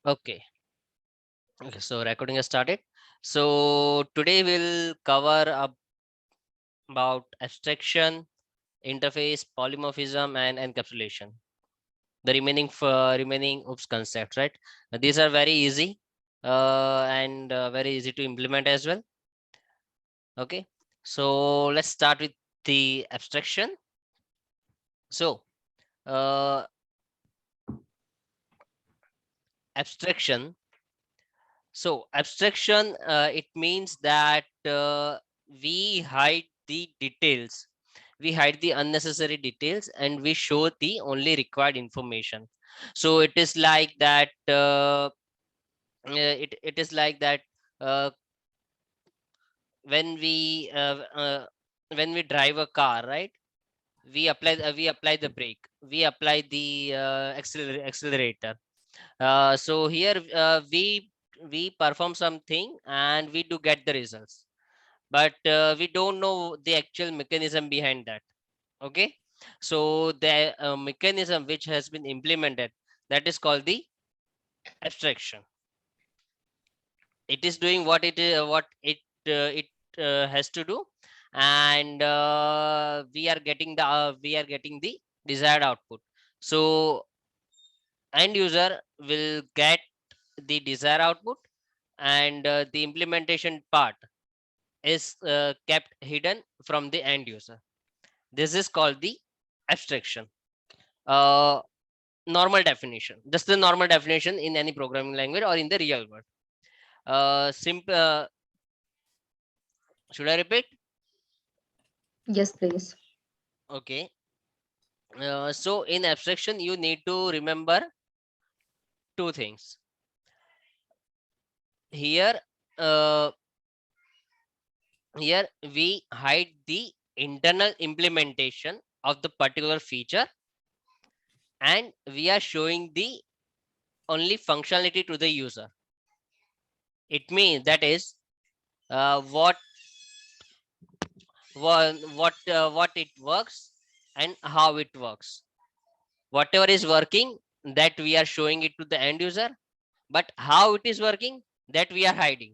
Okay. Okay, so recording has started. So today we'll cover about abstraction, interface, polymorphism, and encapsulation. The remaining oops concepts, right? These are very easy and very easy to implement as well. Okay, so let's start with the abstraction. So abstraction. So abstraction, it means that we hide the details. We hide the unnecessary details and we show the only required information. So it is like that. It is like that. Uh, when we uh, uh, when we drive a car, right? We apply the brake. We apply the accelerator. So here we perform something and we do get the results, but we don't know the actual mechanism behind that. Okay, so the mechanism which has been implemented, that is called the abstraction. It is doing what it has to do, and we are getting the desired output. So end user will get the desired output, and the implementation part is kept hidden from the end user. This is called the abstraction. uh, Normal definition, just the normal definition in any programming language or in the real world. Simple. Should I repeat? Yes, please. Okay. So in abstraction you need to remember two things here. uh, Here we hide the internal implementation of the particular feature, and we are showing the only functionality to the user. It means that is what what it works and how it works. Whatever is working, that we are showing it to the end user, but how it is working, that we are hiding.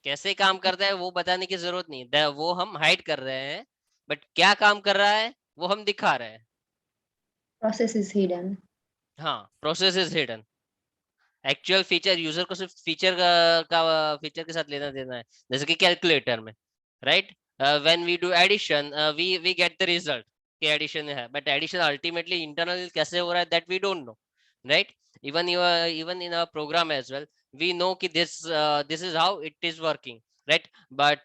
कैसे काम करता है वो बताने की जरूरत नहीं, वो हम हाइड कर रहे हैं, बट क्या काम कर रहा है वो हम दिखा रहे हैं. Process is hidden. हाँ, process is hidden. Actual feature user को सिर्फ फीचर फीचर के साथ लेना देना है, जैसे कि कैलकुलेटर में, right? When we do addition, we get the result कि एडिशन है, बट एडिशन अल्टीमेटली इंटरनल कैसे हो रहा है that we don't know, right? Even in a program as well, we know कि this is how it is working, right? But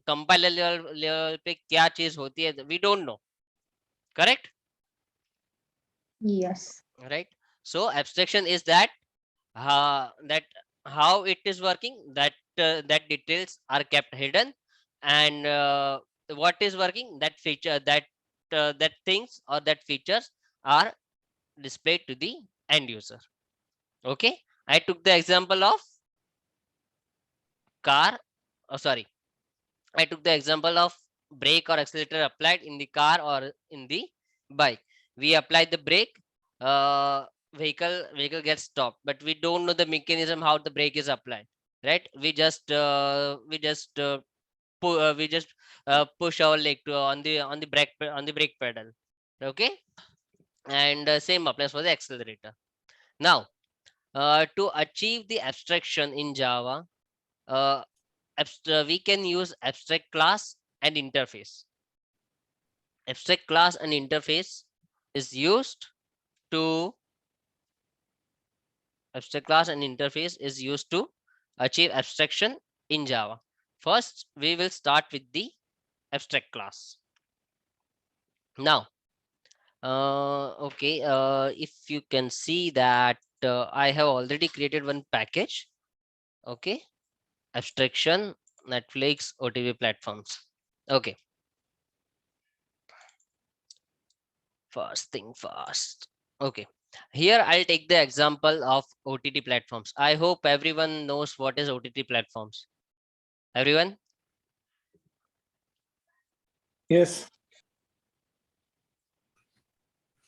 compiler level पे क्या चीज होती है we don't know, correct? Yes. Right. So abstraction is that that how it is working, that details are kept hidden, and what is working, that feature, that things or that features are displayed to the end user. Okay, I took the example of car. Oh, sorry, I took the example of brake or accelerator applied in the car or in the bike. We applied the brake, vehicle gets stopped, but we don't know the mechanism how the brake is applied. Right? We just push our leg to on the brake pedal. Okay, and same applies for the accelerator. Now, to achieve the abstraction in Java, uh, we can use abstract class and interface. Abstract class and interface is used to abstract class and interface is used to achieve abstraction in Java. First, we will start with the abstract class. Now, okay, if you can see that I have already created one package. Okay, abstraction, Netflix, OTV platforms. Okay, first thing first. Okay, here I'll take the example of OTT platforms. I hope everyone knows what is OTT platforms. Everyone? Yes.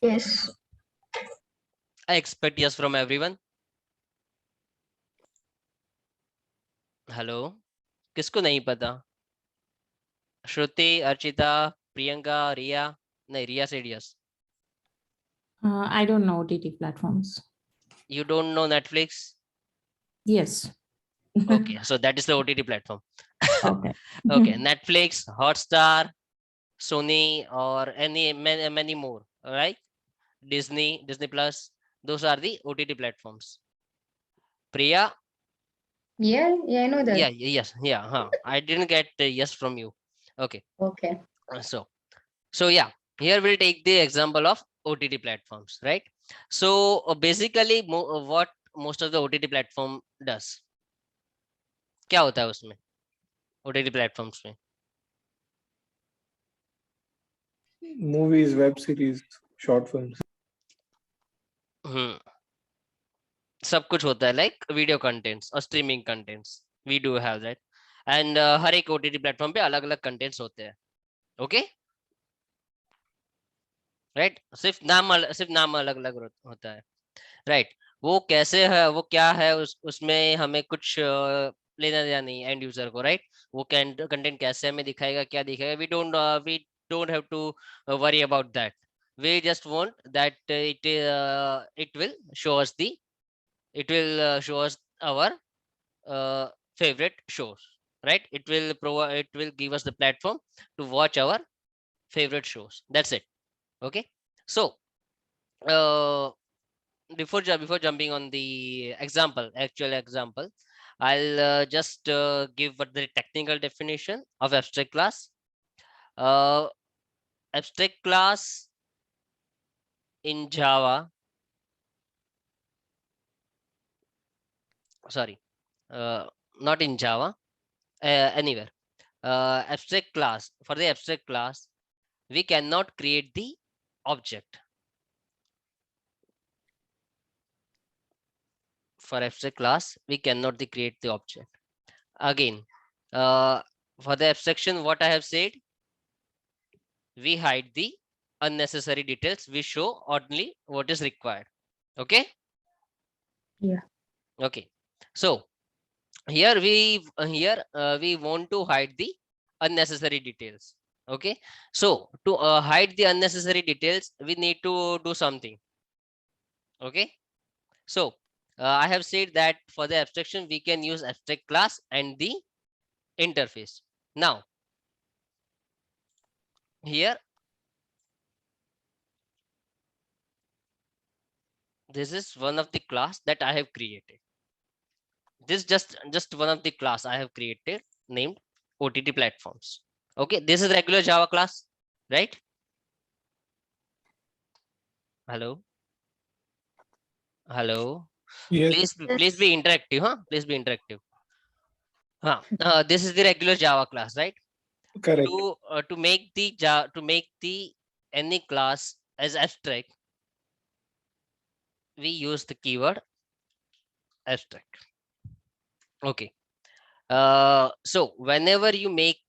Yes. I expect yes from everyone. Hello, किसको नहीं पता? श्रुति, अर्चिता, प्रियंका, रिया? नहीं, रिया said yes. I don't know OTT platforms. You don't know Netflix? Yes. Okay, so that is the OTT platform. Okay. Okay, Netflix, Hotstar, Sony, or many more, right? Disney Plus. Those are the OTT platforms. Priya? Yeah, I know that. Yes, I didn't get a yes from you. Okay, Okay. so yeah, here we'll take the example of OTT platforms, right? So basically, what most of the OTT platform does, क्या होता है उसमें OTT platforms में? Movies, web series, short films. सब कुछ होता है, like video contents और streaming contents, we do have that, and हर एक OTT प्लेटफॉर्म पे अलग अलग कंटेंट्स होते हैं. Okay, right? सिर्फ नाम अलग अलग होता है, राइट? वो कैसे है, वो क्या है, उसमें हमें कुछ लेना देना नहीं एंड यूजर को, राइट? वो कंटेंट कैसे हमें दिखाएगा, क्या दिखाएगा, we don't have to worry about that. We just want that it will show us our favorite shows, right? It will give us the platform to watch our favorite shows. That's it. Okay, so uh, before jumping on the actual example, I'll just give what the technical definition of abstract class. uh, Abstract class in Java, sorry, not in Java, anywhere. Abstract class, for the abstract class, we cannot create the object. For abstract class, we cannot create the object. Again, for the abstraction, what I have said, we hide the unnecessary details, we show only what is required. Okay. Yeah. Okay, so here we want to hide the unnecessary details. Okay, so to hide the unnecessary details, we need to do something. Okay, so I have said that for the abstraction, we can use abstract class and the interface. Now here, this is one of the class that I have created. This just one of the class I have created named OTT platforms. Okay, this is regular Java class, right? Hello. Yes, Please be interactive, huh? Please be interactive. This is the regular Java class, right? correct. To make the any class as abstract, we use the keyword abstract. Okay, so whenever you make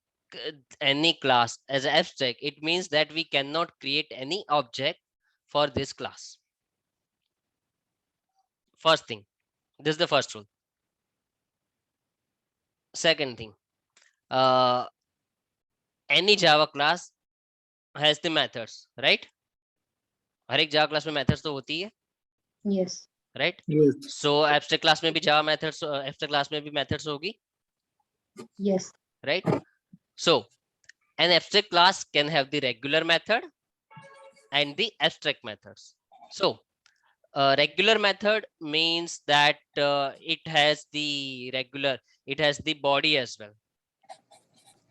any class as abstract, it means that we cannot create any object for this class. First thing, this is the first rule. Second thing, any Java class has the methods, right? हर एक Java class में methods तो होती है, Yes. right? Yes, So abstract class में भी Java methods, abstract class में भी methods होगी, Yes. right? So an abstract class can have the regular method and the abstract methods. So regular method means that it has the body as well,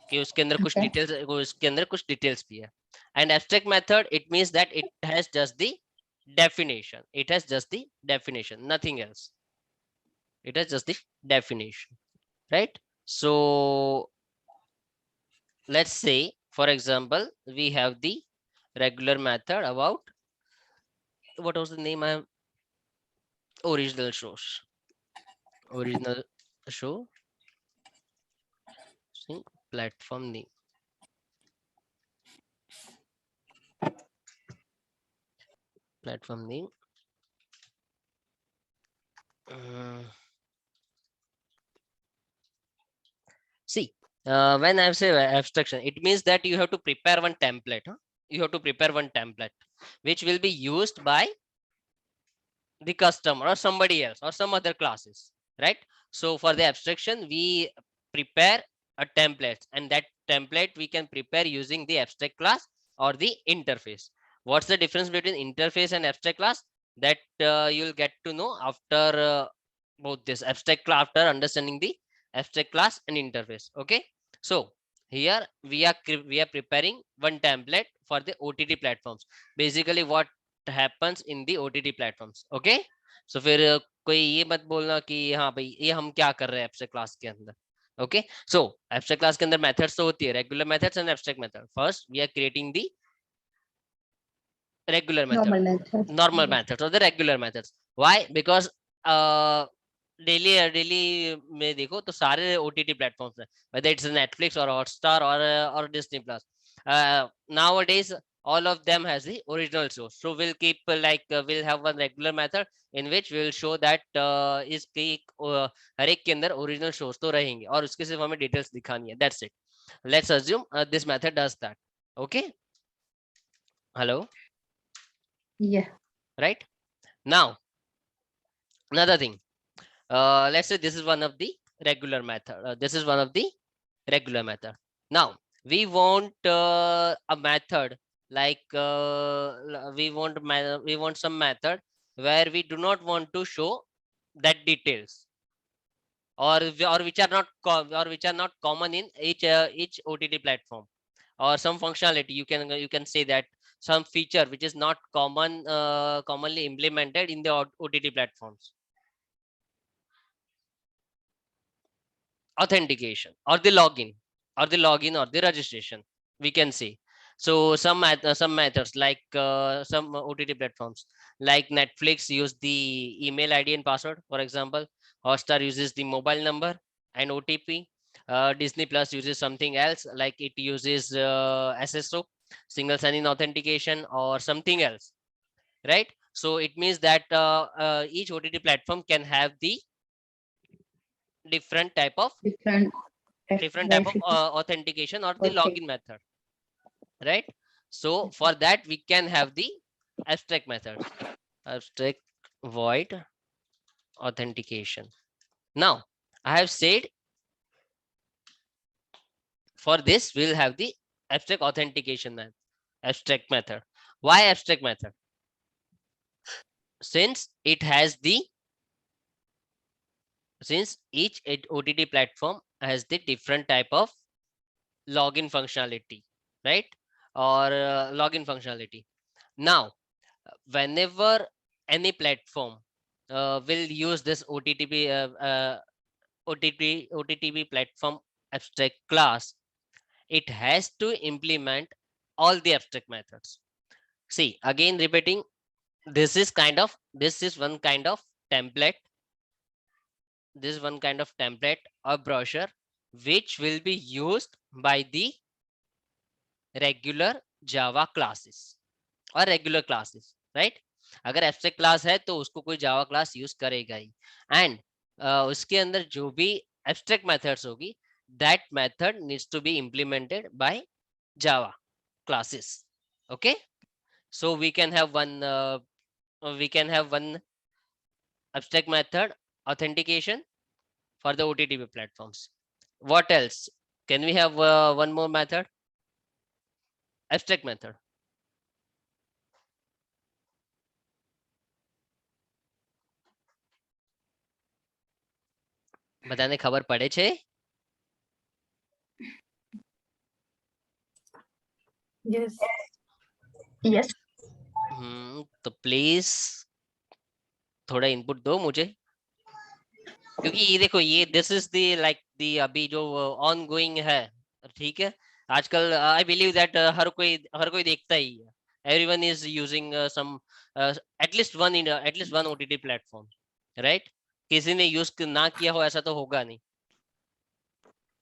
कि उसके अंदर कुछ Okay. Details, उसके अंदर कुछ डिटेल्स भी है. And abstract method, it means that it has just the definition. It has just the definition, nothing else. It has just the definition, right? So let's say, for example, we have the regular method about, what was the name? I am original shows. Original show. See, platform name. Platform name. See, when I say abstraction, it means that you have to prepare one template. Huh? You have to prepare one template which will be used by the customer or somebody else or some other classes, right? So for the abstraction, we prepare a template, and that template we can prepare using the abstract class or the interface. What's the difference between interface and abstract class? That you'll get to know after both this abstract class, after understanding the abstract class and interface. Okay, so here we are preparing one template for the OTT platforms. Basically what happens in the OTT platforms. Okay, so फिर कोई ये मत बोलना कि हाँ भाई ये हम क्या कर रहे हैं एब्स्ट्रैक्ट क्लास के अंदर. Okay, so abstract class के अंदर methods तो होती है regular methods and abstract method. First we are creating the regular method, Normal method. normal Yes. methods or the regular methods. Why? Because daily में देखो तो सारे OTT platforms है, whether it's Netflix or Hotstar or Disney Plus. Nowadays all of them has the original source, so we'll keep we'll have one regular method in which we'll show that इसकी हर एक के अंदर original source तो रहेंगे और उसके सिर्फ हमें details दिखानी है. That's it. Let's assume this method does that. Okay, hello, Yeah. right? Now another thing, let's say this is one of the regular method, this is one of the regular method. Now we want a method we want some method where we do not want to show that details, or which are not common in each OTT platform, or some functionality you can say that some feature which is not commonly implemented in the OTT platforms. Authentication or the login or the registration, we can see. So some methods like some OTT platforms like Netflix use the email ID and password, for example. Hotstar uses the mobile number and OTP. Disney Plus uses something else, like it uses SSO, single sign-in authentication, or something else, right? So it means that each OTT platform can have the different type of Different authentication or the Okay. login method, right? So for that we can have the abstract method, abstract void authentication. Now I have said for this we'll have the abstract authentication method, abstract method. Why abstract method? Since it has the since each OTT platform has the different type of login functionality, right? Or login functionality. Now whenever any platform will use this OTTP platform abstract class, it has to implement all the abstract methods. See, again repeating, this is one kind of template, this is one kind of template or brochure which will be used by the regular Java classes और regular classes, right? अगर abstract class है तो उसको कोई Java class use करेगा ही, and उसके अंदर जो भी एब्स्ट्रैक्ट मेथड्स होगी that method needs to be implemented by Java classes. Okay, so we can have one abstract method authentication for the OTT platforms. What else can we have? One more method, abstract method. બધાને ખબર પડે છે? Yes. Yes. तो please थोड़ा input दो मुझे, क्योंकि ये देखो ये this is the like the अभी जो ऑन गोइंग है, ठीक है? आजकल आई बिलीव दैट हर कोई देखता ही है. Everyone is using some at least one OTT platform, right? किसी ने यूज ना किया हो ऐसा तो होगा नहीं,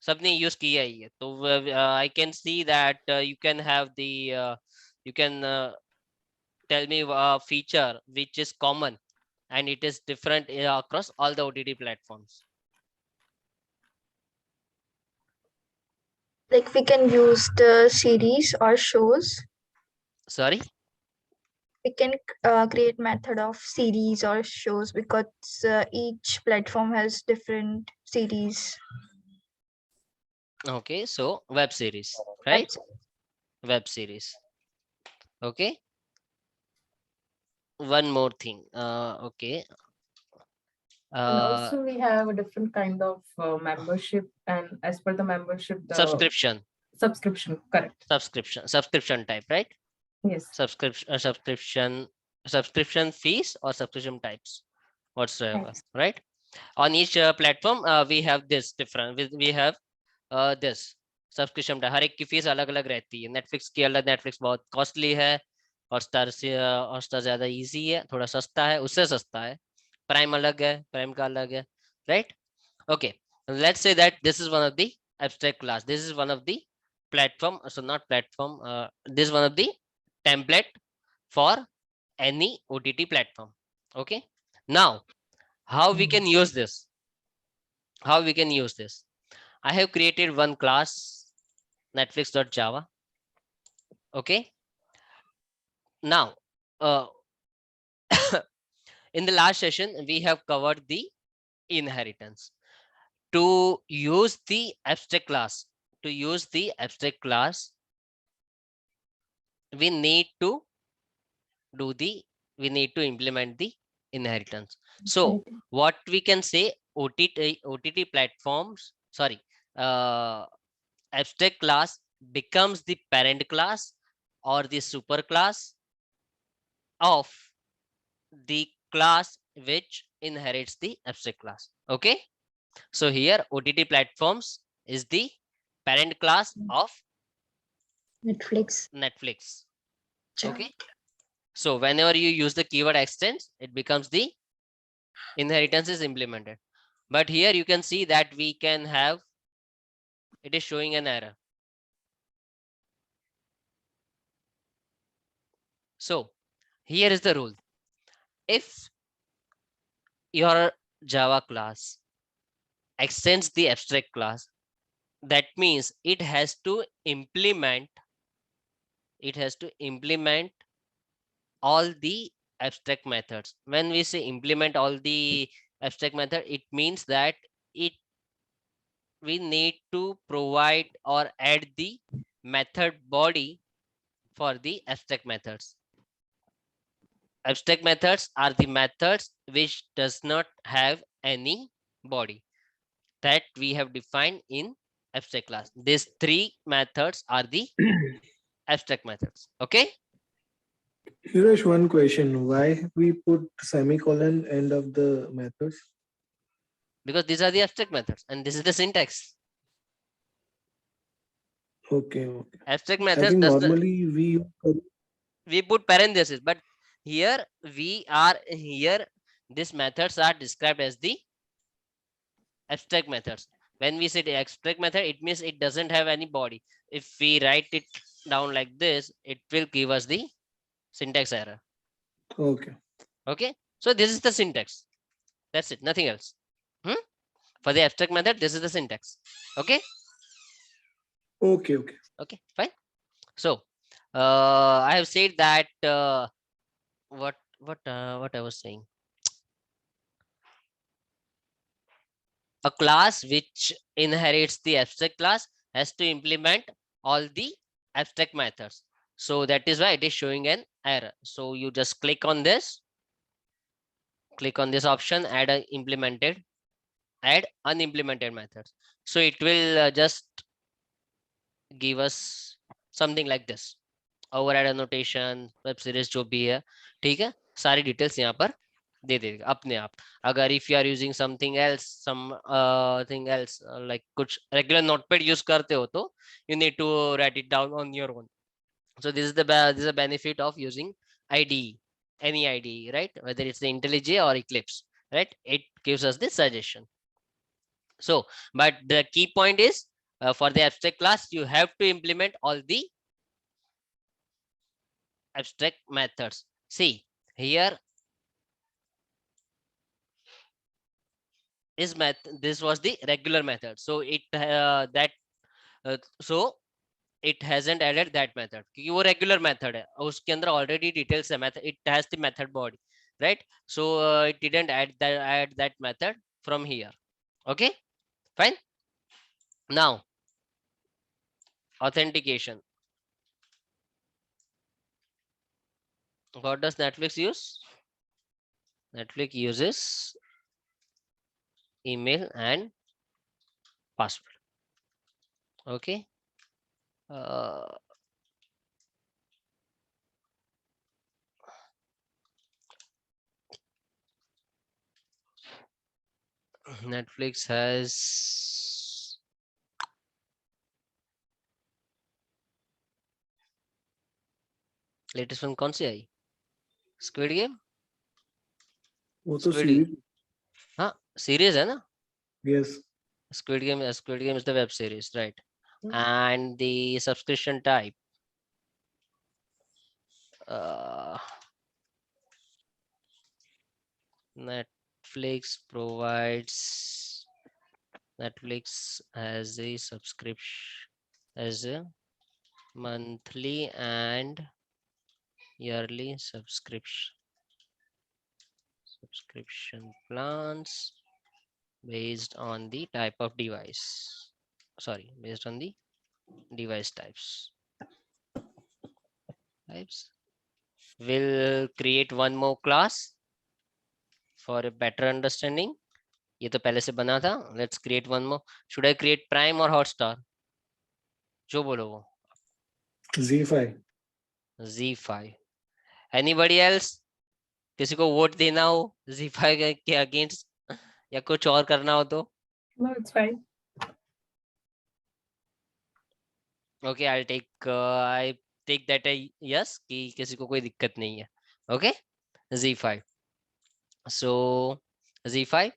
सबने यूज किया ही है. तो I can see that you can have the you can tell me a feature which is common and it is different across all the OTT platforms. Like we can use the series or shows. Sorry. We can create method of series or shows because each platform has different series. Okay, so web series, right? Web series. Okay. One more thing. Okay. And also we have a different kind of membership, and as per the membership, the subscription correct. Subscription type, right? Yes. Subscription fees or subscription types whatsoever, Yes. right? On each platform we have this different, we have this subscription type, हर एक की fees अलग अलग रहती है। Netflix की अलग, Netflix बहुत कॉस्टली है, हॉटस्टार से हॉटस्टार ज्यादा इजी है, थोड़ा सस्ता है, उससे सस्ता है। प्राइम अलग है, प्राइम का अलग है, right? Okay, let's say that this is one of the abstract class, this is one of the platform, so not platform, this is one of the template for any OTT platform. Okay, now how we can use this, how we can use this? I have created one class netflix.java. Okay, now in the last session we have covered the inheritance. To use the abstract class, to use the abstract class, we need to do the, we need to implement the inheritance. So what we can say, OTT platforms, sorry, abstract class becomes the parent class or the super class of the class which inherits the abstract class. Okay, so here OTT platforms is the parent class of Netflix. Okay, so whenever you use the keyword extends, it becomes the inheritance is implemented. But here you can see that we can have, it is showing an error. So here is the rule. If your Java class extends the abstract class, that means it has to implement, it has to implement all the abstract methods. When we say implement all the abstract method, it means that it, we need to provide or add the method body for the abstract methods. Abstract methods are the methods which does not have any body that we have defined in abstract class. These three methods are the abstract methods. Okay, Hirosh, one question. Why we put semicolon end of the methods? because these are the abstract methods and this is the syntax. Okay, okay. Abstract I methods think does not, normally we put parenthesis, but here we are, here these methods are described as the abstract methods. When we say the abstract method, it means it doesn't have any body. If we write it down like this, it will give us the syntax error. Okay. Okay, so this is the syntax, that's it, nothing else. For the abstract method, this is the syntax. Okay, Okay, okay. okay, fine. So I have said that what I was saying, a class which inherits the abstract class has to implement all the abstract methods. So that is why it is showing an error. So you just click on this option, add unimplemented methods. So it will just give us something like this, override annotation, web series जो भी है, ठीक है, सारी details यहाँ पर दे देगा अपने आप. अगर if you are using something else, thing else, like कुछ regular notepad use करते हो तो you need to write it down on your own. So this is the benefit of using IDE, any IDE, right? Whether it's the IntelliJ or Eclipse, right? It gives us this suggestion. So, but the key point is for the abstract class, you have to implement all the abstract methods. See here, this was the regular method. So so it hasn't added that method क्योंकि वो regular method है और उसके अंदर already details है method, it has the method body, right? So it didn't add that method from here. Okay, fine. Now authentication. What does Netflix use? Netflix uses email and password. Okay. Netflix has latest one कौन सी आई? Squid Game. वो तो Squid series. हाँ series है ना? Yes. Squid Game is the web series, right? And the subscription type. Netflix has a subscription as a monthly and yearly subscription plans based on the type of device. Sorry, based on the device types. We'll create one more class for a better understanding. ये तो पहले से बना था. Let's create one more. Should I create Prime or Hotstar? जो बोलो वो. Z5. Z5. Anybody else? किसी को वोट देना हो Z5 के अगेंस्ट या कुछ और करना हो तो? No, it's fine. Okay, I take that a yes कि किसी को कोई दिक्कत नहीं है. Okay, Z5. So Z5.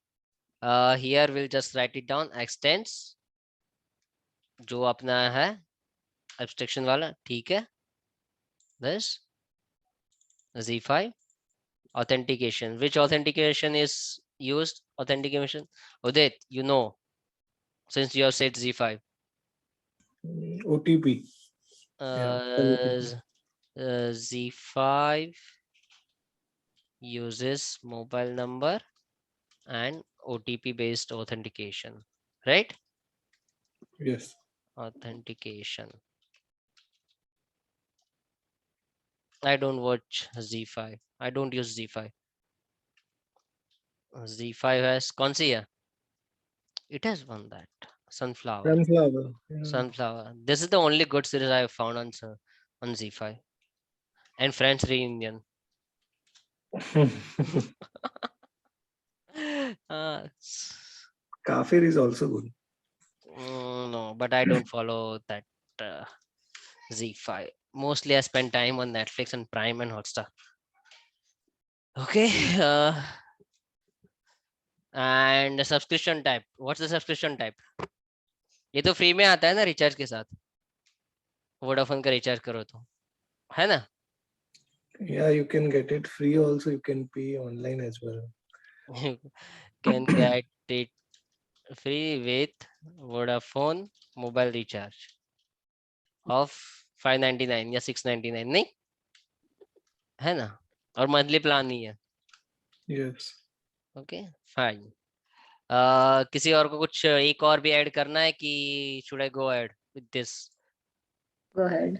Here we'll just write it down. Extends जो अपना है abstraction वाला, ठीक है. This Z5. Authentication. Which authentication is used? Authentication. Udit, you know, since you have said Z5. OTP. Z5 uses mobile number and OTP based authentication, right? Yes. Authentication. I don't watch Z5. I don't use Z5. Z5 has कौन सी है? It has one that Sunflower. Sunflower. Yeah. Sunflower. This is the only good series I have found on Z5. And Friends Reunion. Kafir is also good. No, but I don't follow that Z5. Mostly I spend time on Netflix and Prime and Hotstar. Okay. And subscription type. What's the subscription type? ये तो free में आता है ना recharge के साथ. Vodafone का recharge करो तो है ना? Yeah, you can get it free also. You can pay online as well. You can get it free with Vodafone mobile recharge of 599 या 699 नहीं है ना? और मंथली प्लान नहीं है. Yes. Okay fine. किसी और को कुछ एक और भी ऐड करना है कि should I go ahead with this? Go ahead.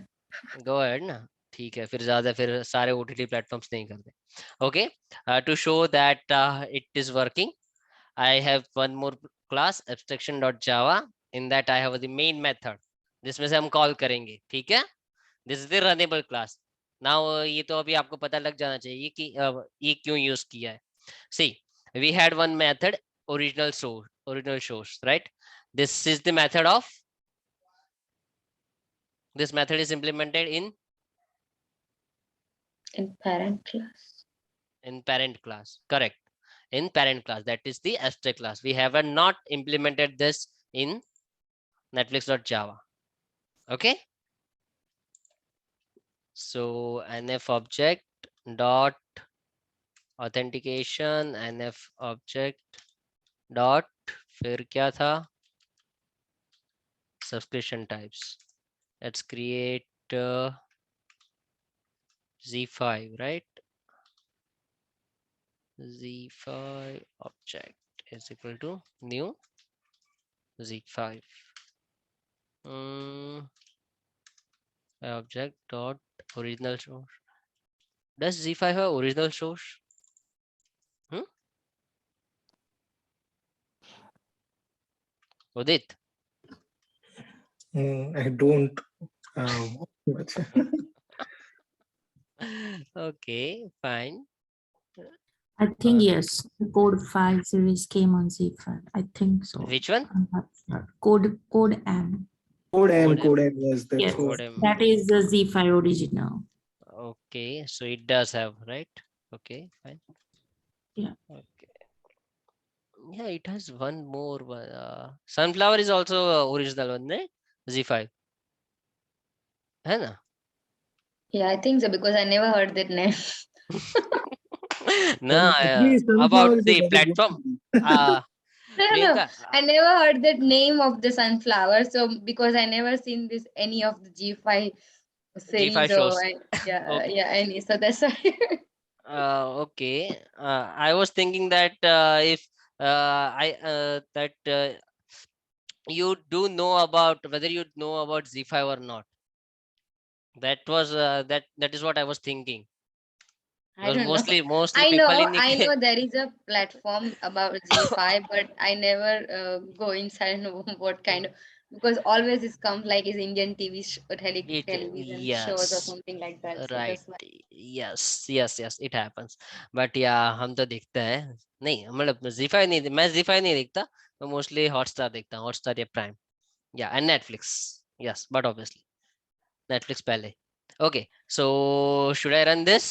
Go ahead ना. ठीक है, फिर सारे ओटीटी प्लेटफॉर्म्स नहीं करते. Okay, to show that it is working, I have one more class abstraction.java. In that I have the main method. जिसमें से हम कॉल करेंगे. ठीक है, this is the runnable class. Now ये तो अभी आपको पता लग जाना चाहिए कि ये क्यों यूज किया है. See, we had one method original source, right? This is the method of, this method is implemented in parent class. in parent class, correct? In parent class, that is the abstract class. We have not implemented this in netflix.java. Okay, so nf object dot authentication, nf object dot फिर क्या था, subscription types. Let's create Z5, right? Z5 object is equal to new Z5. Object dot original source. Does Z5 have original source? Udit? I don't much. Okay, fine. I think yes, the code 5 series came on Z5. I think so. Which one? I'm not sure. Code M. Code M, yes, that's Yes, what. that is the Z5 original. Okay, so it does have, right? Okay, fine. Yeah. Okay. Yeah, it has one more. Sunflower is also original one, right? Z5. है ना? Yeah, I think so because I never heard that name. No, Actually, about sunflower is a the very good platform. name. No, Priyanka, I never heard that name of the sunflower. So because I never seen this any of the G5 G5 series shows. or yeah, Okay. yeah, any. So that's why. Okay. I was thinking that if I that you do know about whether you know about Z5 or not. That was that is what I was thinking. I Because don't know. mostly people in I the know there is a platform about G5, but I never go inside and know what kind of because always it comes like is Indian TV television shows or yes, something like that. So right, that's why. yes it happens. But yeah, हम तो देखते हैं नहीं, मतलब Z5 नहीं, मैं Z5 नहीं देखता, मैं मोस्टली हॉटस्टार देखता हूँ, हॉटस्टार या प्राइम या and Netflix. Yes but obviously Netflix पहले. Okay so should I run this?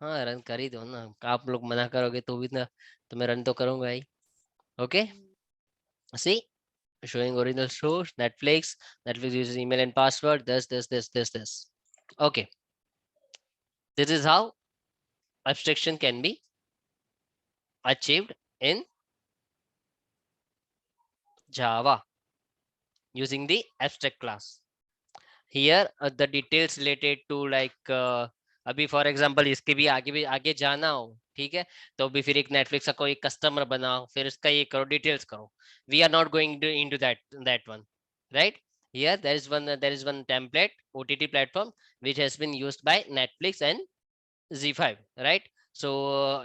हाँ रन कर ही दो ना, आप लोग मना करोगे तो भी ना, तो मैं रन तो करूंगा ही. Okay C showing original source Netflix uses email and password, this. Okay, this is how abstraction can be achieved in Java using the abstract class. Here the details related to like अभी for example इसके भी आगे जाना हो, ठीक है, तो भी फिर एक नेटफ्लिक्स का कोई कस्टमर बनाओ, फिर इसका ये करो, डिटेल्स करो. We are not going into that one, right? Here there is one template OTT platform which has been used by Netflix and Z5, right? So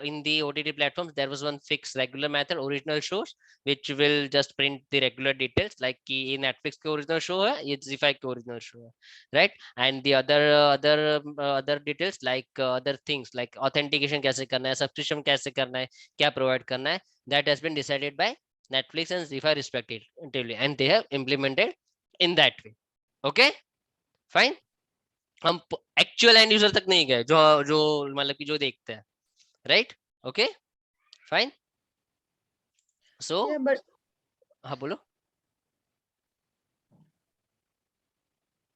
in the OTT platforms there was one fixed regular method original shows which will just print the regular details like कि ये Netflix के original show है, ये Z5 के original show है, right? And the other details like other things like authentication कैसे करना है, subscription कैसे करना है, क्या provide करना है, that has been decided by Netflix and Z5 respectively, and they have implemented in that way. Okay, fine. हम एक्चुअल एंड यूजर तक नहीं गए, जो जो मतलब कि जो देखते हैं, right? Okay fine. So Yeah, but हाँ बोलो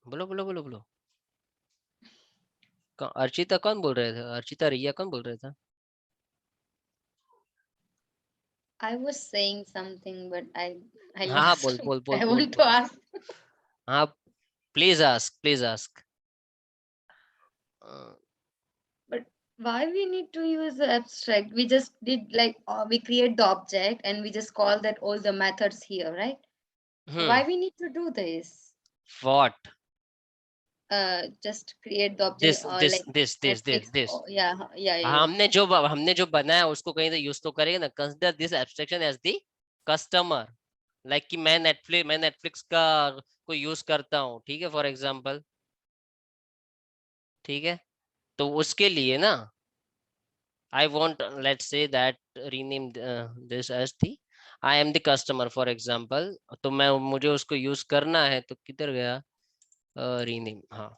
बोलो बोलो बोलो बोलो. अर्चिता कौन बोल रहे थे? अर्चिता रिया कौन बोल रहे थे? I was saying something, but I हाँ lost. बोल बोल बोल I बोल want to बोल. ask. हाँ please ask. But why we need to use the abstract? We just did like we create the object and we just call that all the methods here, right? Why we need to do this? What? Just create the object this or this like this this this Netflix. This Oh, yeah, yeah. हमने जो बनाया उसको कहीं तो use तो करेंगे ना. Consider this abstraction as the customer, like कि मैं नेटफ्लिक्स का को यूज करता हूँ, ठीक है, फॉर एग्जांपल, ठीक है, तो उसके लिए ना I want let's say that rename this as the I am the customer for example, तो मैं मुझे उसको यूज करना है, तो किधर गया रीनेम? हाँ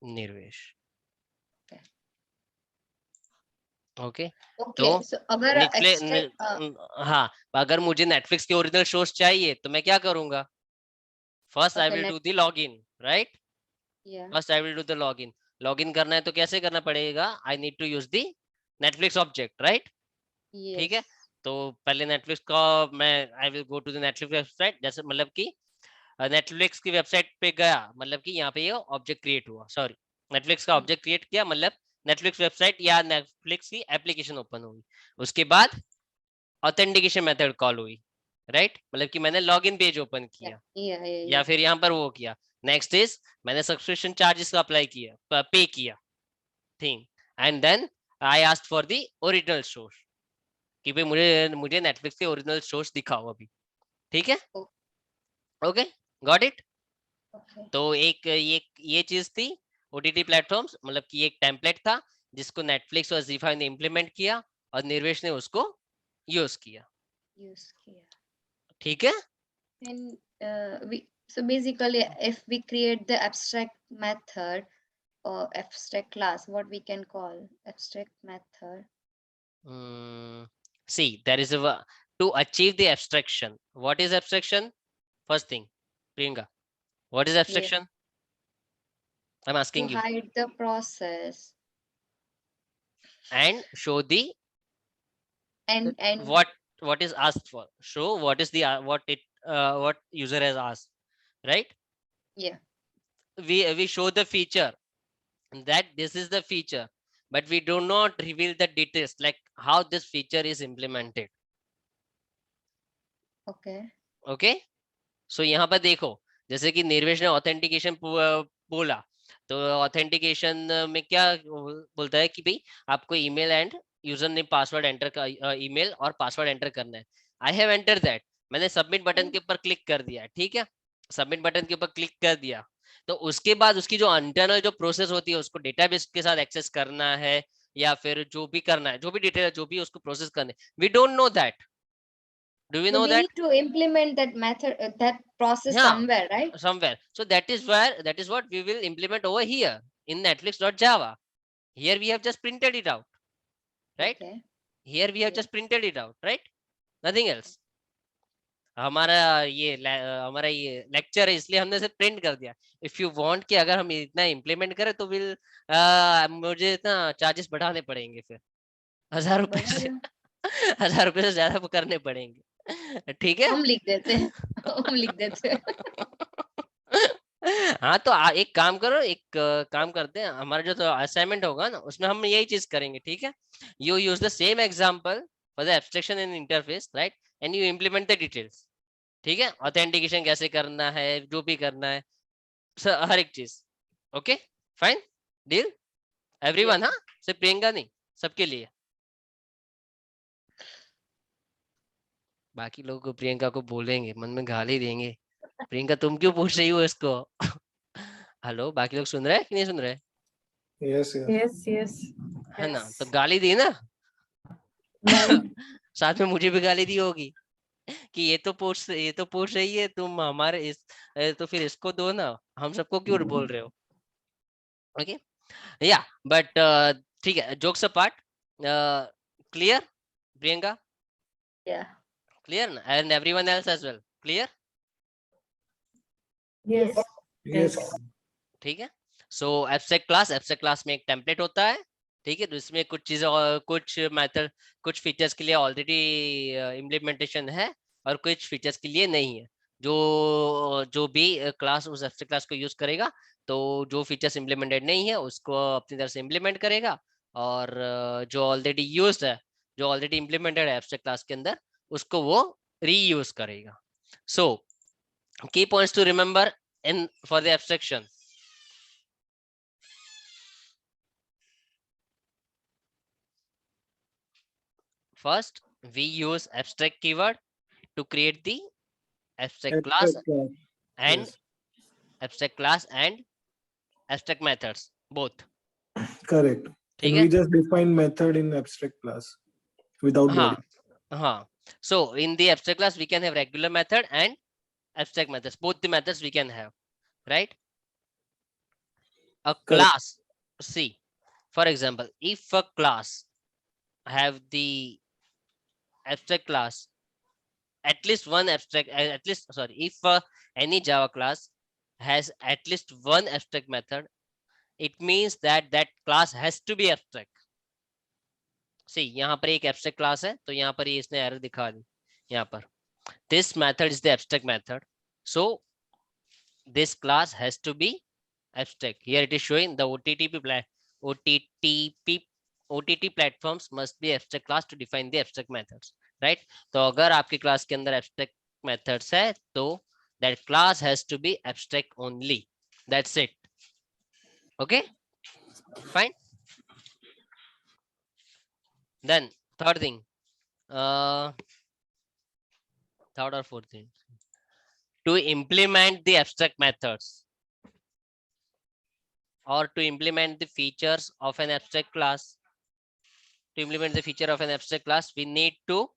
निर्वेश. ओके तो Okay, so अगर निचले extract हाँ, अगर मुझे नेटफ्लिक्स के ओरिजिनल शोज चाहिए तो मैं क्या करूंगा? First I okay, will do the login, right? yeah, first I will do the login. Login करना है तो कैसे करना पड़ेगा? I need to use the Netflix object, right? ठीक है। Yes. तो पहले नेटफ्लिक्स का मैं I will go to the Netflix website, जैसे मतलब कि नेटफ्लिक्स की वेबसाइट पे गया, मतलब कि यहाँ पे ये ऑब्जेक्ट क्रिएट हुआ, सॉरी नेटफ्लिक्स का ऑब्जेक्ट क्रिएट किया, मतलब नेटफ्लिक्स वेबसाइट या नेटफ्लिक्स की एप्लीकेशन ओपन हुई। उसके बाद ऑथेंटिकेशन मेथड कॉल हुई, राइट, मतलब कि मैंने लॉगिन पेज ओपन Yeah. किया Yeah. Yeah. या Yeah. फिर यहाँ पर वो किया। नेक्स्ट इज मैंने सब्सक्रिप्शन चार्जेस का अप्लाई किया, पे किया thing, and then I asked for the original source कि भाई मुझे मुझे नेटफ्लिक्स के ओरिजिनल सोर्स दिखाओ अभी, ठीक है। Oh, okay, got it. okay. तो एक ये चीज थी ओटीटी प्लेटफॉर्म्स, मतलब कि एक टेम्पलेट था जिसको नेटफ्लिक्स और जी5 ने इम्प्लीमेंट किया और निर्वेश ने उसको यूज किया, Use किया. ठीक है। And we so basically, if we create the abstract method or abstract class, what we can call abstract method. See, there is a to achieve the abstraction. What is abstraction? First thing, Priyanka, what is Yeah. abstraction? I'm To asking you. hide the process And show the and what is asked for. Show what is the what user has asked, right? yeah. We show the feature that this is the feature, but we do not reveal the details like how this feature is implemented. Okay. Okay, सो यहाँ पर देखो, जैसे कि निर्वेश ने authentication बोला, तो authentication में क्या बोलता है कि भाई आपको email and user name password enter का ईमेल और पासवर्ड एंटर करना है। आई हैव एंटर दैट, मैंने सबमिट बटन के ऊपर क्लिक कर दिया, ठीक है, सबमिट बटन के ऊपर क्लिक कर दिया। तो उसके बाद उसकी जो इंटरनल जो प्रोसेस होती है, उसको डेटाबेस के साथ एक्सेस करना है या फिर जो भी करना है, जो भी डिटेल जो भी उसको प्रोसेस करना है, we don't know that. Do we So know we that? need to implement that method, that process Yeah, somewhere, right? somewhere. So that is where, that is what we will implement over here in netflix.java. Here we have just printed it out, right? Okay. Here we have Yeah. just printed it out, right? Nothing else. हमारा हमारा ये lecture है, इसलिए हमने सिर्फ print कर दिया। If you want कि अगर हम इतना इम्प्लीमेंट करें तो विल मुझे इतना चार्जेस बढ़ाने पड़ेंगे, फिर 1000 रुपए बढ़ा से दो. 1000 रुपए से ज्यादा करने पड़ेंगे, ठीक है। हम लिख देते हैं. हम लिख देते हैं. हाँ, तो एक काम करो, एक काम करते हैं, हमारा जो तो असाइनमेंट होगा ना उसमें हम यही चीज करेंगे, ठीक है। You use the same example for the abstraction and interface, right, and you implement the details, ठीक है, ऑथेंटिकेशन कैसे करना है, जो भी करना है, हर एक चीज। Okay, fine, deal, Yeah. Everyone. हाँ, सिर्फ प्रियंका नहीं, सबके लिए। बाकी लोगों को प्रियंका को बोलेंगे, मन में गाली देंगे, प्रियंका तुम क्यों पूछ रही हो इसको। हेलो, बाकी लोग सुन रहे हैं कि नहीं सुन रहे? Yes, yes. Yes, yes. है ना, तो Yes. गाली दी ना। नहीं. साथ में मुझे भी गाली दी होगी कि ये तो पूछ रही है, तुम हमारे इस तो फिर इसको दो ना, हम सबको क्यों बोल रहे हो। ओके, या बट ठीक है, jokes apart, clear Priyanka? Yeah. Clear ना, and everyone else as well, clear? Yes. Yes. Yes. ठीक है। सो एब्स्ट्रैक्ट क्लास में एक टेम्पलेट होता है, ठीक है, तो इसमें कुछ चीजें और कुछ मेथड कुछ फीचर्स के लिए ऑलरेडी इम्प्लीमेंटेशन है और कुछ फीचर्स के लिए नहीं है। जो जो भी क्लास उस एब्स्ट्रैक्ट क्लास को यूज करेगा, तो जो फीचर्स इम्प्लीमेंटेड नहीं है उसको अपनी तरफ से इम्प्लीमेंट करेगा, और जो ऑलरेडी यूज्ड है, जो ऑलरेडी इम्प्लीमेंटेड है एब्स्ट्रैक्ट क्लास के अंदर, उसको वो रीयूज करेगा। So key points to remember in for the abstraction. First, we use abstract keyword to create the abstract class Abstract class. and Yes. abstract class and abstract methods both. Correct. ठीक And है, we just define method in abstract class without हाँ body. हाँ। So in the abstract class we can have regular method and abstract methods. Both the methods we can have, right? A Correct. class. See, for example, if a class have the abstract class, at least one abstract, at least sorry, if any Java class has at least one abstract method, it means that that class has to be abstract. सी यहाँ पर एक abstract class है, तो यहाँ पर ये इसने error दिखा दी यहाँ पर. This method is the abstract method, so this class has to be abstract. Here it is showing the OTT platforms must be abstract class to define the abstract methods, right? तो अगर आपके class के अंदर abstract methods है तो that class has to be abstract only. That's it. Okay, fine. Then third thing, third or fourth thing, to implement the abstract methods or to implement the features of an abstract class. To implement the feature of an abstract class, we need to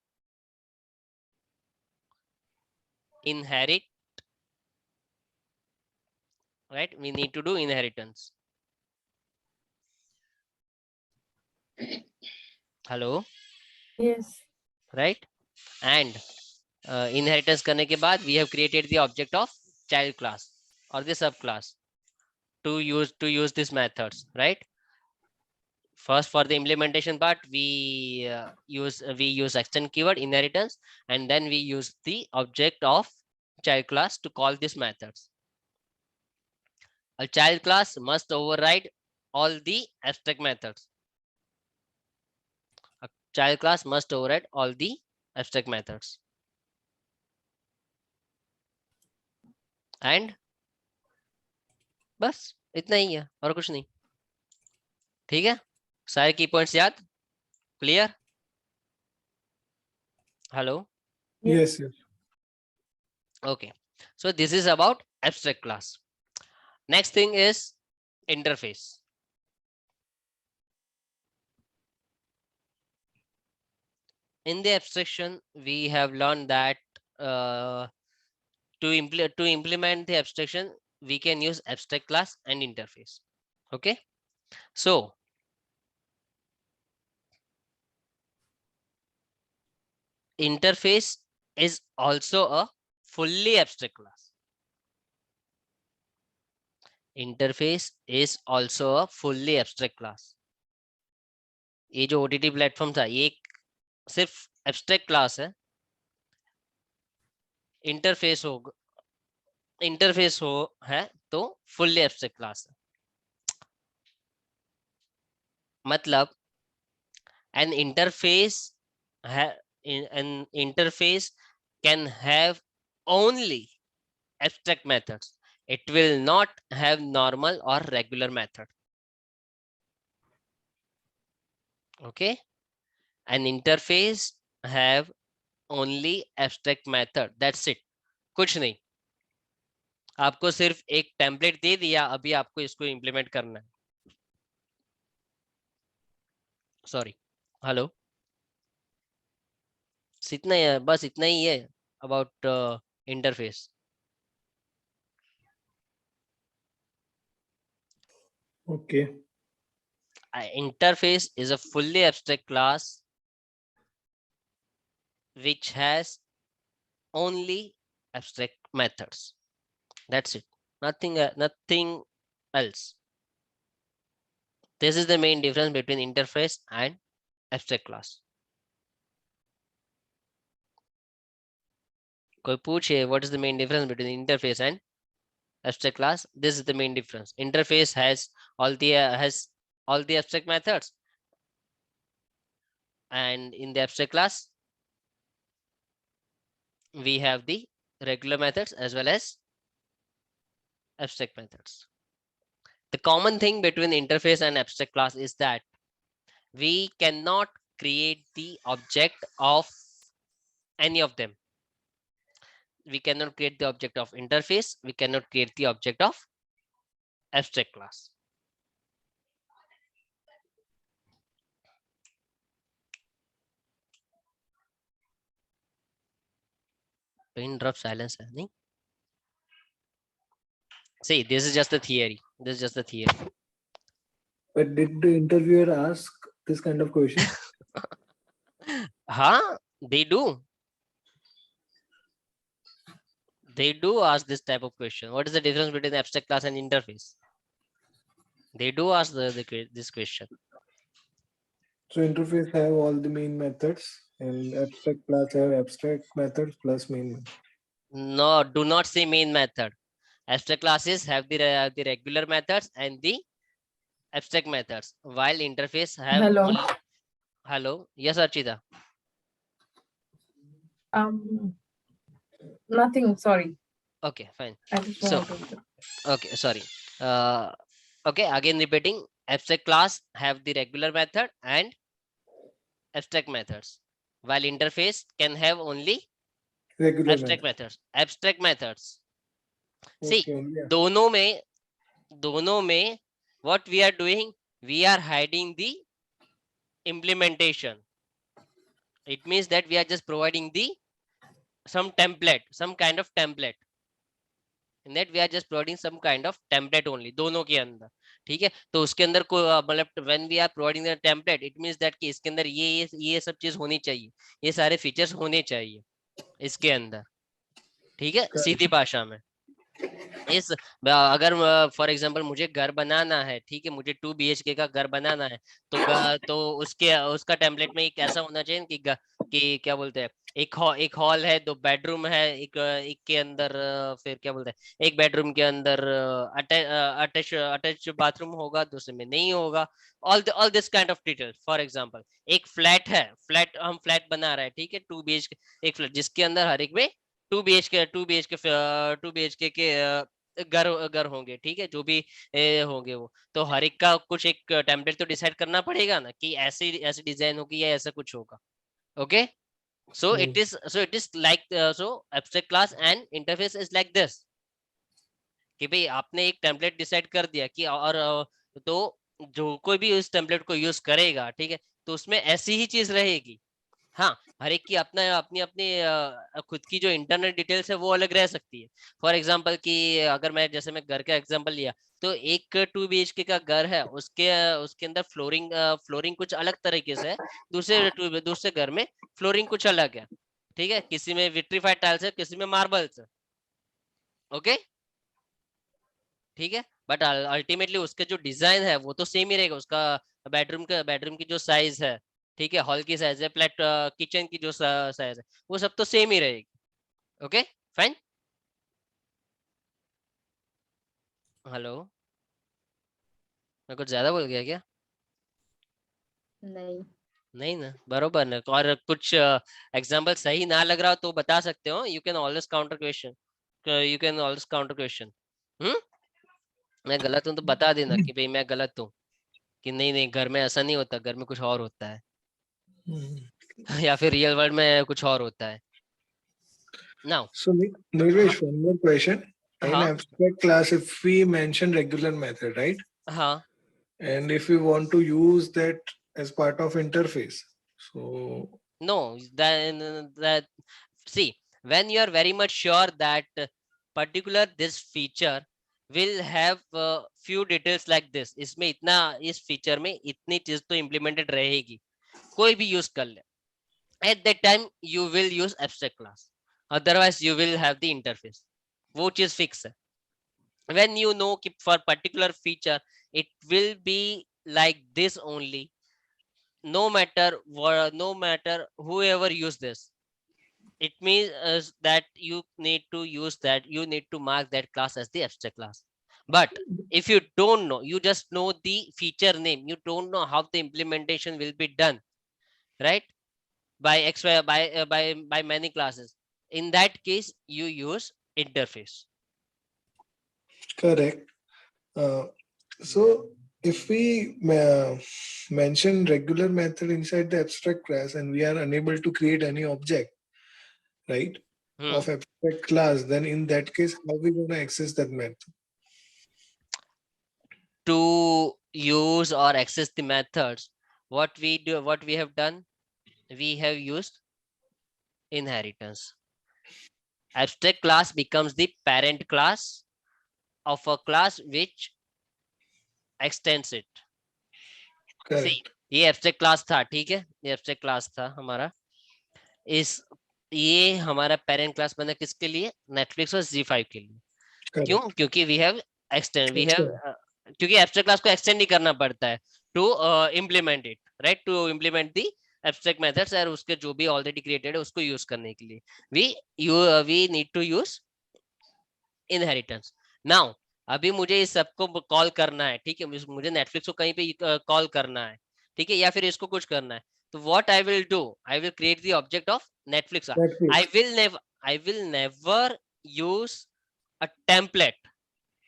inherit, right? We need to do inheritance. Hello, Yes. right? And inheritance करने के बाद we have created the object of child class or the subclass to use these methods, right? First, for the implementation part, we use extend keyword inheritance, and then we use the object of child class to call these methods. A child class must override all the abstract methods. A child class must override all the abstract methods. And बस इतना ही है और कुछ नहीं. ठीक है, सारे की पॉइंट्स याद, clear? Hello. Yes, yes. Okay, so this is about abstract class. Next thing is interface. In the abstraction, we have learned that to implement the abstraction, we can use abstract class and interface. Okay, so interface is also a fully abstract class. Interface is also a fully abstract class. ये जो OTT platform था ये सिर्फ abstract class है. Interface हो है तो fully abstract class है. मतलब an interface can have only abstract methods. It will not have normal or regular method. Okay, an interface have only abstract method. That's it. कुछ नहीं. आपको सिर्फ एक टेम्पलेट दे दिया, अभी आपको इसको इंप्लीमेंट करना है. Sorry, hello. इतना ही है, बस इतना ही है about interface. Okay. Interface is a fully abstract class which has only abstract methods. That's it. Nothing else. This is the main difference between interface and abstract class. कोई पूछे what is the main difference between interface and abstract class? This is the main difference. Interface has all the abstract methods, and in the abstract class we have the regular methods as well as abstract methods. The common thing between interface and abstract class is that we cannot create the object of any of them. We cannot create the object of interface. We cannot create the object of abstract class. Pin drop silence. See, this is just the theory. This is just the theory. But did the interviewer ask this kind of question? Huh? They do. They do ask this type of question. What is the difference between abstract class and interface? They do ask this question. So interface have all the main methods and abstract class have abstract methods plus main method. No, do not say main method. Abstract classes have the regular methods and the abstract methods, while interface have Hello. only. Hello, yes, Archita. Um, Nothing. Sorry. Okay, fine. I just So, wanted to. okay, sorry. Uh, okay, again repeating. Abstract class have the regular method and abstract methods, while interface can have only Regular abstract method. methods. Abstract methods. See, Okay, yeah. दोनों में दोनों में what we are doing, we are hiding the implementation. It means that we are just providing the some template, some kind of template. In that we are just providing some kind of template only, दोनों के अंदर. ठीक है, तो उसके अंदर को मतलब when we are providing the template, it means that कि इसके अंदर ये सब चीज होनी चाहिए, ये सारे फीचर्स होने चाहिए इसके अंदर. ठीक है, सीधी भाषा में. इस अगर फॉर एग्जांपल मुझे घर बनाना है, ठीक है, मुझे 2 BHK का घर बनाना है, तो उसके उसका टेम्पलेट में एक ऐसा होना चाहिए कि क्या बोलते हैं, एक हॉल है, 2 बेडरूम है, एक के अंदर फिर क्या बोलते हैं, एक बेडरूम के अंदर अटैच बाथरूम होगा, दूसरे में नहीं होगा. All this kind of detail. For example एक फ्लैट है, हम फ्लैट बना रहे हैं, ठीक है, 2 BHK एक फ्लैट जिसके अंदर हर एक में 2 BHK के घर घर होंगे, ठीक है, जो भी होंगे वो, तो हर एक का कुछ एक टेम्पलेट तो डिसाइड करना पड़ेगा ना कि ऐसे ऐसे डिजाइन होगी या ऐसा कुछ होगा. Okay, so it is like, so abstract class and interface is like this, कि भाई आपने एक टेम्पलेट डिसाइड कर दिया कि, और तो जो कोई भी उस टेम्पलेट को यूज करेगा, ठीक है, तो उसमें ऐसी ही चीज रहेगी. हाँ, हर एक की अपना अपनी अपनी खुद की जो इंटरनल डिटेल्स है वो अलग रह सकती है. फॉर एग्जांपल कि अगर मैं जैसे मैं घर का एग्जांपल लिया, तो एक 2 BHK का घर है, उसके उसके अंदर फ्लोरिंग कुछ अलग तरीके से है, दूसरे घर में फ्लोरिंग कुछ अलग है. ठीक है, किसी में विट्रीफाइड टाइल्स है, किसी में मार्बल्स है. ओके, ठीक है, बट अल्टीमेटली उसके जो डिजाइन है वो तो सेम ही रहेगा. उसका बेडरूम की जो साइज है, ठीक है, हॉल की साइज है, फ्लैट किचन की जो साइज है, वो सब तो सेम ही रहेगी. Okay, fine. हेलो, मैं कुछ ज्यादा बोल गया क्या? नहीं. नहीं ना, बरोबर ना. और कुछ एग्जांपल सही ना लग रहा हो तो बता सकते हो. You can always counter question, you can always counter question. मैं गलत हूँ तो बता देना कि भाई मैं गलत हूँ, कि नहीं नहीं घर में ऐसा नहीं होता, घर में कुछ और होता है. या फिर रियल वर्ल्ड में कुछ और होता है. Now, So Nirvesh, one more question. In हाँ abstract class, if we mention regular method, right? हाँ, And if we want to use that as part of interface, so no, that see, when you are very much sure that particular this feature will have few details like this, इसमें इतना, इस feature में इतनी चीज तो implemented रहेगी, कोई भी यूज कर ले, at that time you will use abstract class, otherwise you will have the interface. वो चीज फिक्स है. When you know कि for particular feature it will be like this only, no matter what, no matter whoever use this, it means that you need to use that, you need to mark that class as the abstract class. But if you don't know, you just know the feature name, you don't know how the implementation will be done, right, by by many classes, in that case you use interface. correct. So if we mention regular method inside the abstract class and we are unable to create any object, right, of abstract class, then in that case, how are we going to access that method? To use or access the methods, what we have done, we have used inheritance. Abstract class becomes the parent class of a class which extends it. See, Correct. ये abstract class था, ठीक है, ये abstract class था हमारा. इस ये हमारा parent class बना किसके लिए? Netflix और Z5 के लिए. क्यों? Correct. क्योंकि we have extend, we have Okay. क्योंकि abstract class को extend नहीं करना पड़ता है. to implement it, right? To implement the abstract methods और उसके जो भी already created है उसको use करने के लिए we need to use inheritance. Now अभी मुझे इस सबको कॉल करना है, ठीक है, मुझे नेटफ्लिक्स को कहीं पे कॉल करना है, ठीक है, या फिर इसको कुछ करना है, तो what I will do, I will create the object of Netflix. I will never use a template.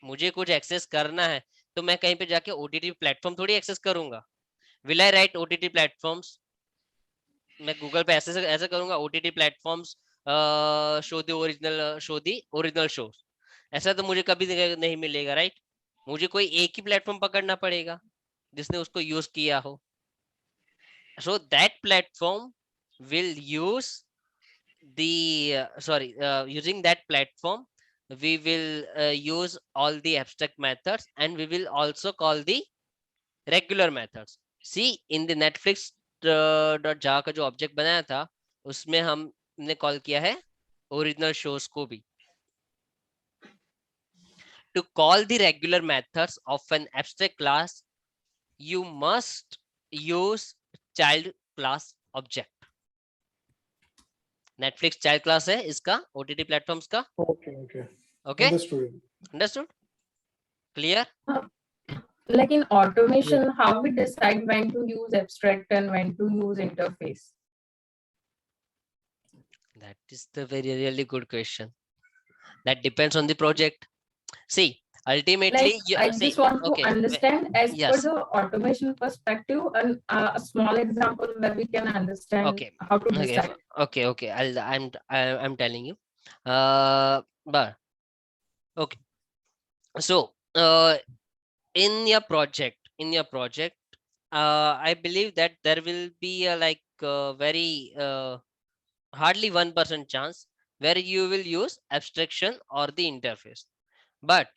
मुझे कुछ एक्सेस करना है तो मैं कहीं पे जाके OTT प्लेटफॉर्म थोड़ी एक्सेस करूंगा. Will I write OTT platforms? मैं गूगल पे ऐसे करूंगा OTT platforms show the original shows. ऐसा तो मुझे कभी नहीं मिलेगा, राइट? मुझे कोई एक ही प्लेटफॉर्म पकड़ना पड़ेगा जिसने उसको यूज किया हो. So that platform will use using that platform we will use all the abstract methods and we will also call the regular methods. See, in the Netflix .java का जो ऑब्जेक्ट बनाया था उसमें हमने कॉल किया है ओरिजिनल शोज को भी. To call the regular methods of an abstract class, you must use child class object. Netflix child class है इसका OTT platforms का. Okay. Understood? Clear? Like in automation, how we decide when to use abstract and when to use interface? That is the really good question. That depends on the project. See, ultimately, like, I just want to understand as yes. per the automation perspective, and a small example where we can understand how to decide. Okay. I'm telling you. But okay. So, in your project, I believe that there will be a very hardly 1% chance where you will use abstraction or the interface. But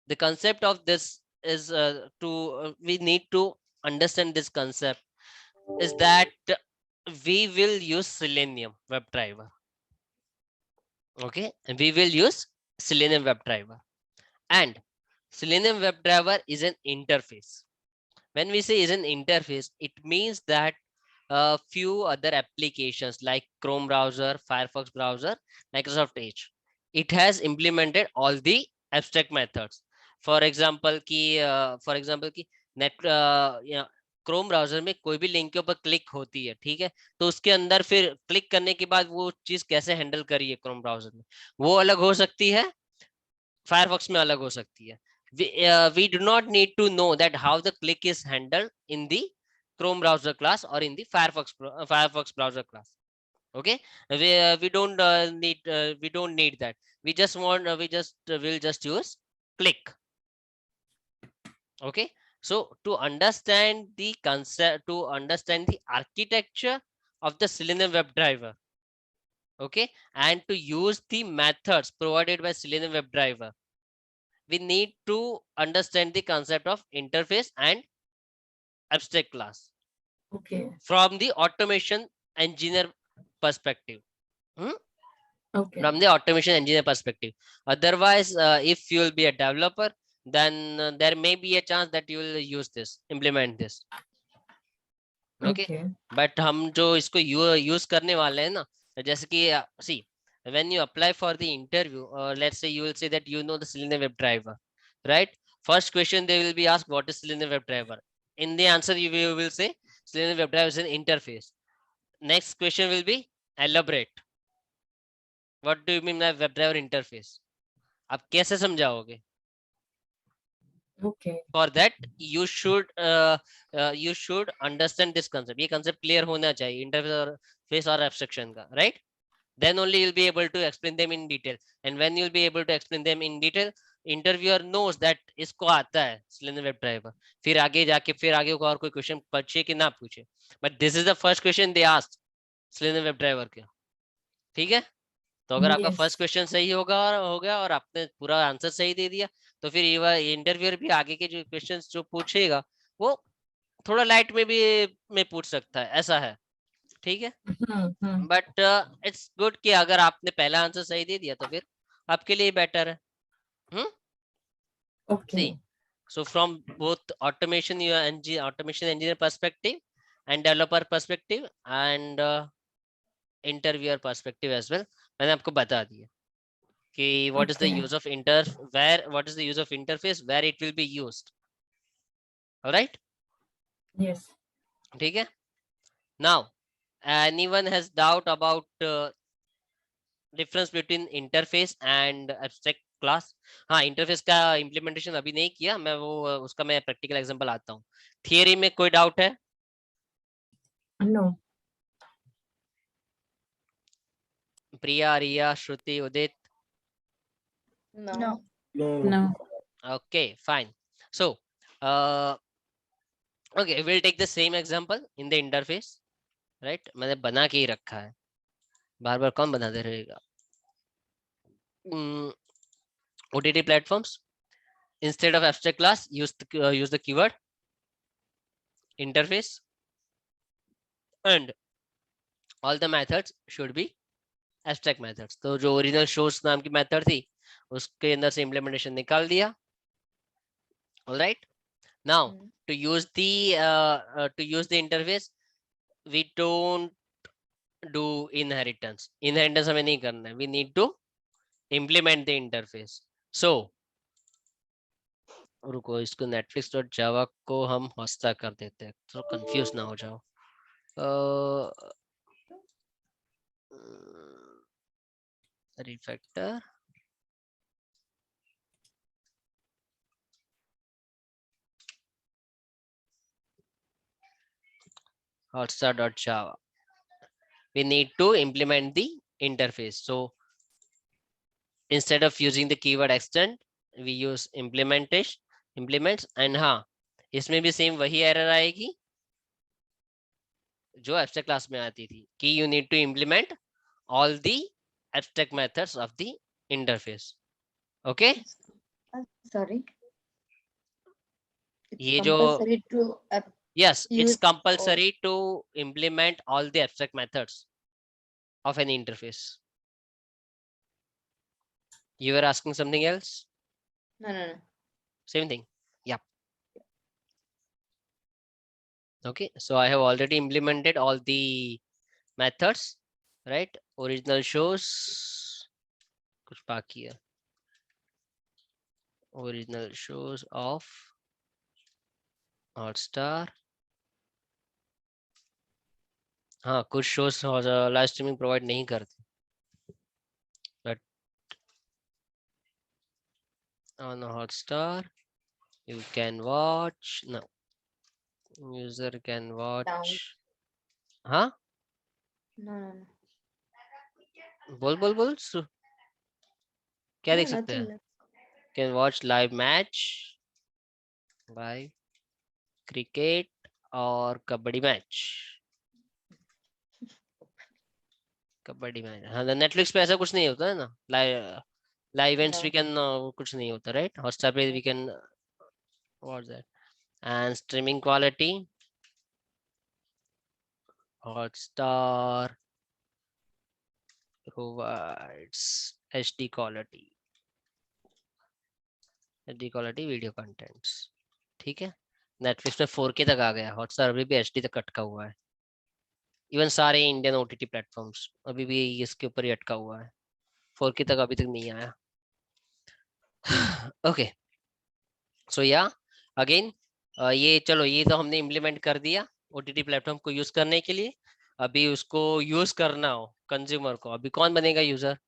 the concept of this is we need to understand this concept is that we will use Selenium WebDriver. Okay, and we will use Selenium WebDriver, and Selenium WebDriver is an interface. When we say is an interface, it means that a few other applications like Chrome browser, Firefox browser, Microsoft Edge, it has implemented all the abstract methods. For example की net Chrome browser में कोई भी link के ऊपर click होती है, ठीक है, तो उसके अंदर फिर क्लिक करने के बाद वो चीज कैसे हैंडल करी है क्रोम ब्राउजर में, वो अलग हो सकती है, फायरफॉक्स में अलग हो सकती है. We do not need to know that how the click is handled in the Chrome browser class or in the Firefox browser class. Okay, we don't need that. We just want we'll just use click. Okay, so to understand the concept, to understand the architecture of the Selenium WebDriver, okay, and to use the methods provided by Selenium WebDriver, we need to understand the concept of interface and abstract class. Okay. From the automation engineer perspective. Okay. From the automation engineer perspective. Otherwise, if you will be a developer, then there may be a chance that you will use this, implement this. Okay. But हम जो इसको use करने वाले हैं ना, जैसे कि see, when you apply for the interview, let's say you will say that you know the Selenium WebDriver, right? First question they will be asked, what is Selenium WebDriver? In the answer you will say Selenium WebDriver is an interface. Next question will be elaborate. What do you mean by WebDriver interface? आप कैसे समझाओगे? Okay. For that you should understand this concept. ये concept clear होना चाहिए, interface or abstraction का, right? Then only you'll be able to explain them in detail. And when you'll be able to explain them in detail, interviewer knows that इसको आता है Selenium WebDriver. फिर आगे जाके फिर आगे को और कोई क्वेश्चन पूछे कि ना पूछे. But this is the first question they asked Selenium WebDriver के. ठीक है? तो अगर आपका फर्स्ट क्वेश्चन सही हो गया और आपने पूरा आंसर सही दे दिया, तो फिर इंटरव्यूअर भी आगे के जो क्वेश्चंस जो पूछेगा वो थोड़ा लाइट में पूछ सकता है, ऐसा है. ठीक है, बट इट्स गुड कि अगर आपने पहला आंसर सही दे दिया तो फिर आपके लिए बेटर है. So from both automation engineer perspective and developer perspective and interviewer perspective as well, मैंने आपको बता दिया कि what is the Okay. use of what is the use of interface, where it will be used. All right. Yes. ठीक है. Now, anyone has doubt about difference between interface and abstract class? हाँ, interface का implementation अभी नहीं किया मैं, वो उसका मैं practical example आता हूँ. Theory में कोई doubt है? No. Priya, Riya, Shruti, Udit? No. No. No. Okay, fine. So, okay, we'll take the same example in the interface, right? मैंने बना के ही रखा है, बार बार कौन बनाते रहेगा. OTT platforms, instead of abstract class, use the keyword interface, and all the methods should be abstract methods. तो जो ओरिजिनल shows नाम की मेथड थी उसके अंदर से implementation निकाल दिया. All right. Now to use the interface, we don't do inheritance. Inheritance हमें नहीं करना है. We need to implement the interface. So रुको, इसको netflix.java को हम हॉस्टा कर देते हैं तो कंफ्यूज ना हो जाओ. Refactor. Hotstar.java. We need to implement the interface. So instead of using the keyword extend, we use implements. And हाँ, इसमें भी सेम वही एरर आएगी जो abstract class में आती थी कि you need to implement all the abstract methods of the interface. Okay. Sorry. ये It's जो compulsory to yes, it's use compulsory to implement all the abstract methods of an interface. You were asking something else? No. Same thing. Yeah. Okay, so I have already implemented all the methods, right? Original shows कुछ बाकी है. Original shows of Hotstar. हाँ, कुछ shows live streaming provide नहीं करते, but on Hotstar you can watch. No, user can watch. हाँ, No. बोल क्या देख सकते हैं? Nothing. Can watch live match, live cricket और कबड्डी मैच. कबड्डी मैच, हाँ, नेटफ्लिक्स पे ऐसा कुछ नहीं होता है ना. लाइव इवेंट्स वी कैन कुछ नहीं होता, राइट? हॉटस्टार पे we can watch that. And streaming quality, Hotstar provides HD quality video contents. ठीक है, नेटफ्लिक्स में 4K तक आ गया, हॉटस्टार अभी भी HD तक अटका हुआ है. इवन सारे इंडियन OTT प्लेटफॉर्म्स अभी भी इसके ऊपर ही अटका हुआ है, 4K तक अभी तक नहीं आया. ओके, सो या अगेन ये चलो, ये तो हमने इम्प्लीमेंट कर दिया OTT प्लेटफॉर्म को यूज करने के लिए. अभी उसको यूज करना हो कंज्यूमर को, अभी कौन बनेगा यूजर?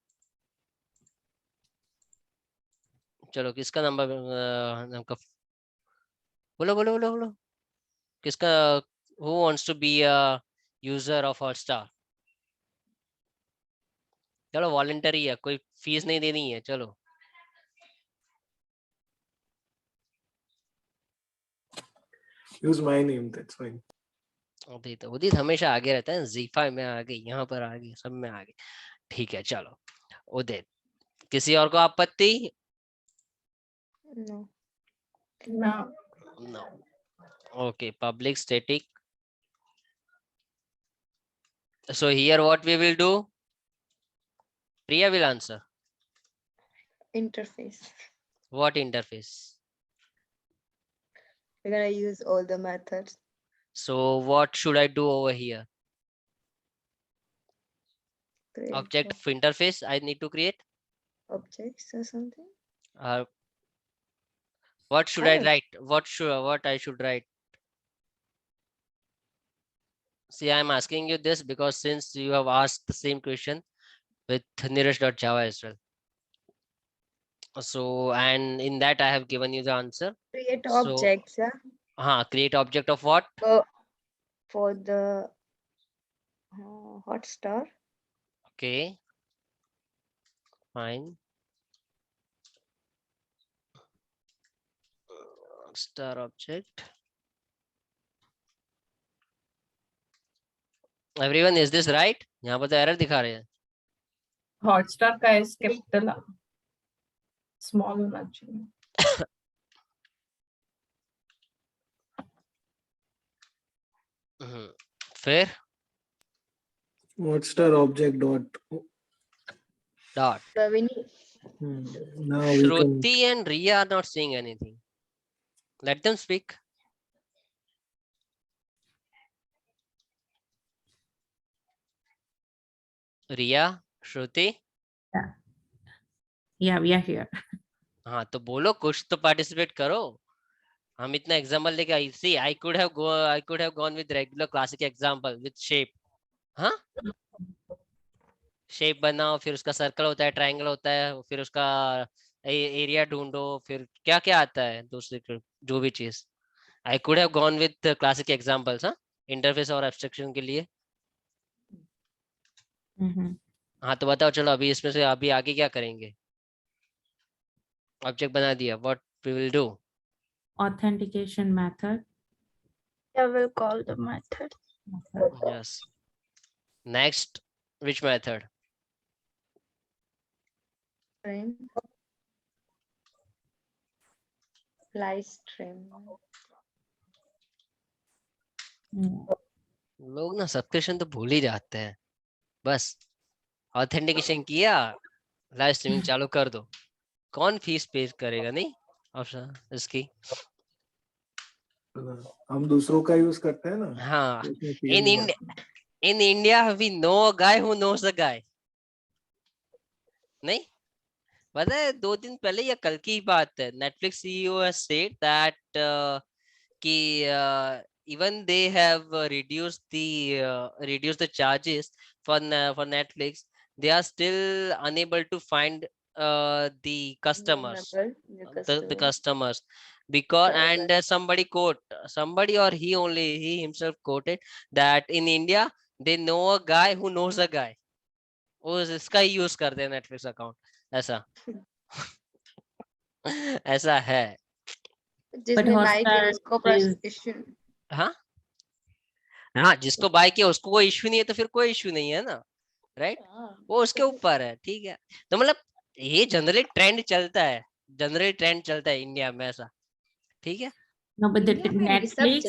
चलो, किसका नंबर बोलो किसका, who wants to be a user of Hotstar? चलो, वॉलंटरी है, कोई फीस नहीं देनी है. चलो, Use my name, that's fine. उदित हमेशा आगे रहता है. जीफा में आ गई, यहाँ पर आ गई, सब में आ गई. ठीक है, चलो उदित. किसी और को आपत्ति? No. No. Okay, public static. So here what we will do? Priya will answer. Interface. What interface? We're gonna use all the methods. So what should I do over here? Create Object of interface I need to create. objects or something. What should I write? What I should write? See, I'm asking you this because since you have asked the same question with Neeraj.java as well. So, and in that I have given you the answer. Create So, objects, yeah. Create object of what? For the Hotstar. Okay. Fine. Star object. Everyone, is this right? यहाँ पर तो error दिखा रहे हैं. Hotstar का S capital small होना चाहिए. फिर Hotstar object dot. Now we can. Shruti and Riya are not saying anything. Let them speak. Riya, Shruti. Yeah, we are here. हाँ तो बोलो, कुछ तो पार्टिसिपेट करो. हम इतना एग्जांपल लेके आई. See, I could have gone with regular classic example with shape. हाँ, शेप बनाओ, फिर उसका सर्कल होता है, ट्रायंगल होता है, फिर उसका एरिया ढूंढो, फिर क्या क्या आता है दूसरे जो भी चीज. I could have gone with classic examples. हाँ, इंटरफेस और एब्स्ट्रैक्शन के लिए. हाँ तो बताओ, चलो अभी इसमें से अभी आगे क्या करेंगे? ऑब्जेक्ट बना दिया. What we will do? Authentication method. I will call the method. Yes. Next, which method? Stream. Live stream. लोग ना सब्सक्रिप्शन तो भूल ही जाते हैं. बस ऑथेंटिकेशन किया, लाइव स्ट्रीमिंग चालू कर दो. कौन फीस पे करेगा? नहीं ऑप्शन इसकी. हम दूसरों का यूज करते हैं ना. हाँ. in India we know a guy who knows a guy. नहीं पता है, 2 दिन पहले या कल की बात है, Netflix CEO has said that कि even they have reduced the charges for Netflix. They are still unable to find the customers, the customers, because and somebody or he himself quoted that in India they know a guy who knows a guy. वो इसका ही use करते हैं Netflix account. ऐसा ऐसा है. जिसने bye किया उसको इशू. हाँ हाँ, जिसको बाय किया उसको कोई इश्यू नहीं है, तो फिर कोई इश्यू नहीं है ना, राइट? वो उसके ऊपर है. ठीक है, तो मतलब ये जनरली ट्रेंड चलता है इंडिया में ऐसा. ठीक है. No, but the Netflix,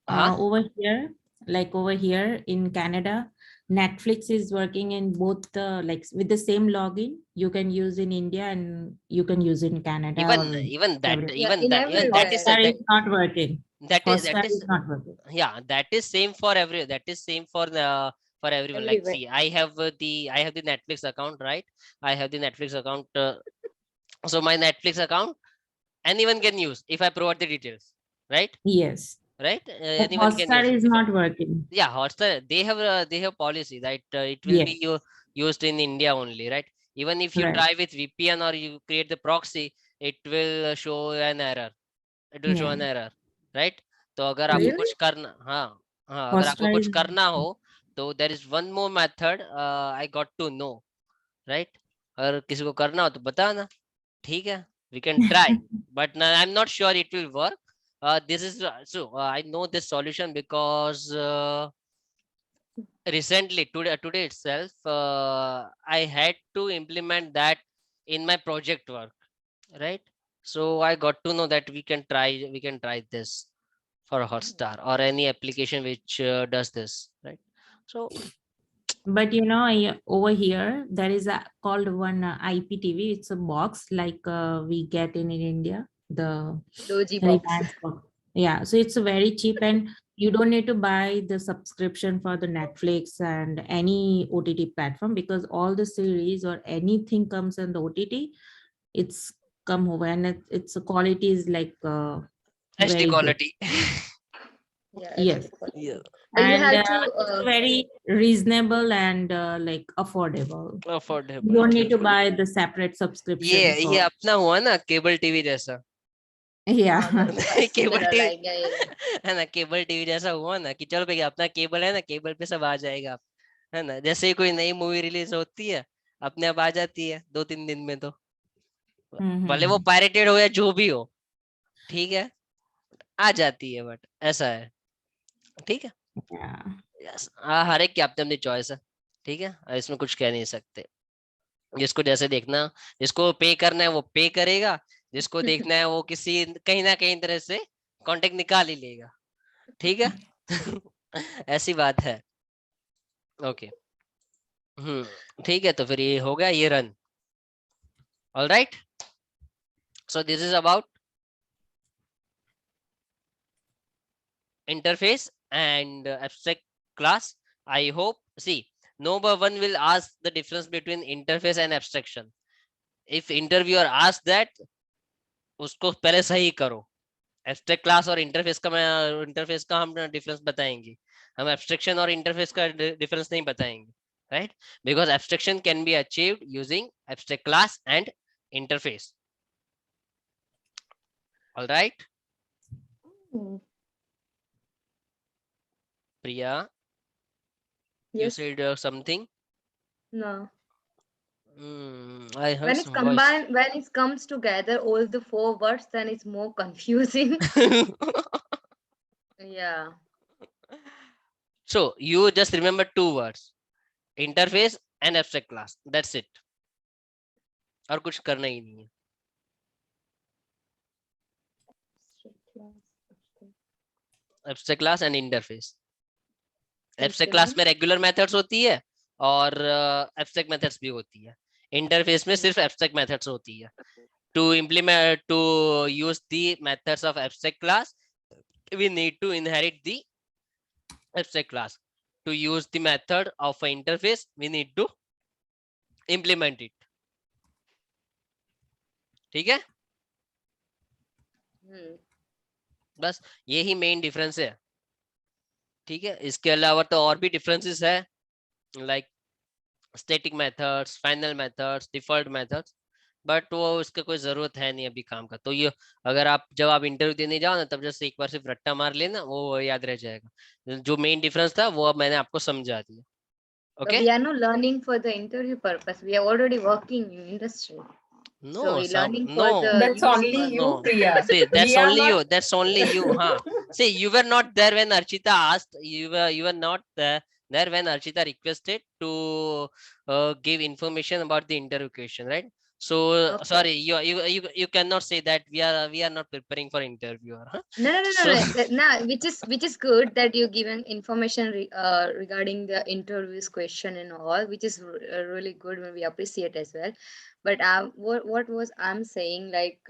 over here, like over here in Canada, Netflix is working in both the, like with the same login you can use in India and you can use in Canada. Even that is not working. That is not working. Yeah, that is same for for everyone. Like, see, I have the Netflix account, right? I have the Netflix account. So my Netflix account anyone can use if I provide the details, right? Yes. Right. Anyone Hotstar can use. Is not working. Yeah, Hotstar, they have policy that it will be used in India only, right? Even if you try with VPN or you create the proxy, it will show an error. It will show an error, right? तो अगर आपको कुछ करना, अगर आपको कुछ करना हो तो there is one more method I got to know, right? अगर किसी को करना हो तो बताना. ठीक है, we can try, but I'm not sure it will work. This is I know this solution because recently today itself I had to implement that in my project work, right? So I got to know that we can try this for Hotstar or any application which does this, right? So but over here there is a called one IPTV. It's a box like we get in India. the Doji box. revamped box. Yeah, so it's very cheap, and you don't need to buy the subscription for the Netflix and any OTT platform, because all the series or anything comes in the OTT, it's come over, and its quality is like HD very good. quality. Yeah, Yes. HD quality. Yeah. But you And have it's to very reasonable and like affordable. You Affordable. don't need to buy the separate subscription ये for. अपना हुआ ना cable TV जैसा. Yeah. Cable similar, TV like yeah. है ना, cable TV जैसा हुआ ना कि चलो भैया अपना केबल है ना, केबल पे सब आ जाएगा आप, है ना. जैसे ही कोई नई मूवी रिलीज होती है अपने आप आ जाती है 2-3 दिन में. तो भले वो पायरेटेड हो या जो भी हो, ठीक है, आ जाती है, बट ऐसा है. ठीक है. यस, हर एक की अपनी अपनी चॉइस है. ठीक है, इसमें कुछ कह नहीं सकते. जिसको जैसे देखना, जिसको पे करना है वो पे करेगा, जिसको देखना है वो किसी कहीं ना कहीं तरह से कांटेक्ट निकाल ही लेगा. ठीक है. ऐसी बात है. ओके. ठीक है, तो फिर ये हो गया ये run. Alright, so this is about interface and abstract class. I hope, see, no one will ask the difference between interface and abstraction. If interviewer asks that, उसको पहले सही करो. एब्स्ट्रैक्ट क्लास और इंटरफेस का हम डिफरेंस बताएंगे. हम abstraction और इंटरफेस का डिफरेंस नहीं बताएंगे, right? Because abstraction can be achieved using abstract class and interface. Alright Priya, you Yes. said something. No. I heard When it's some voice. combined, when it comes together, all the 4 words, then it's more confusing. Yeah. So you just remember 2 words, interface and abstract class. That's it. और कुछ करना ही नहीं है. Abstract class and interface. Abstract class में regular methods होती है और abstract methods भी होती है. Interface में सिर्फ abstract methods होती है. To implement, to use the methods of abstract class, we need to inherit the abstract class. To use the method of an interface, we need to implement it. ठीक है. बस यही main difference है. ठीक है, इसके अलावा तो और भी डिफरेंसेस है, like static methods, final methods, default methods, but वो उसका कोई जरूरत है नहीं अभी काम का. तो ये अगर आप जब आप इंटरव्यू देने जाओ ना, तब जैसे एक बार सिर्फ रट्टा मार लेना, वो याद रह जाएगा. जो मेन डिफरेंस था वो अब मैंने आपको समझा दिया. Okay? We are not learning for the interview purpose. We are already working in industry. No, so we're learning for no, the That's only you, no. Priya. See, that's We are only not- you. That's only you. Huh? See, you were not there when Archita asked. You were not there when Archita requested to give information about the interview question, right? So Okay. sorry, you cannot say that we are not preparing for interview. Huh? No. So, No, which is good that you're giving information regarding the interviews question and all, which is really good when we appreciate as well. But what was I'm saying, like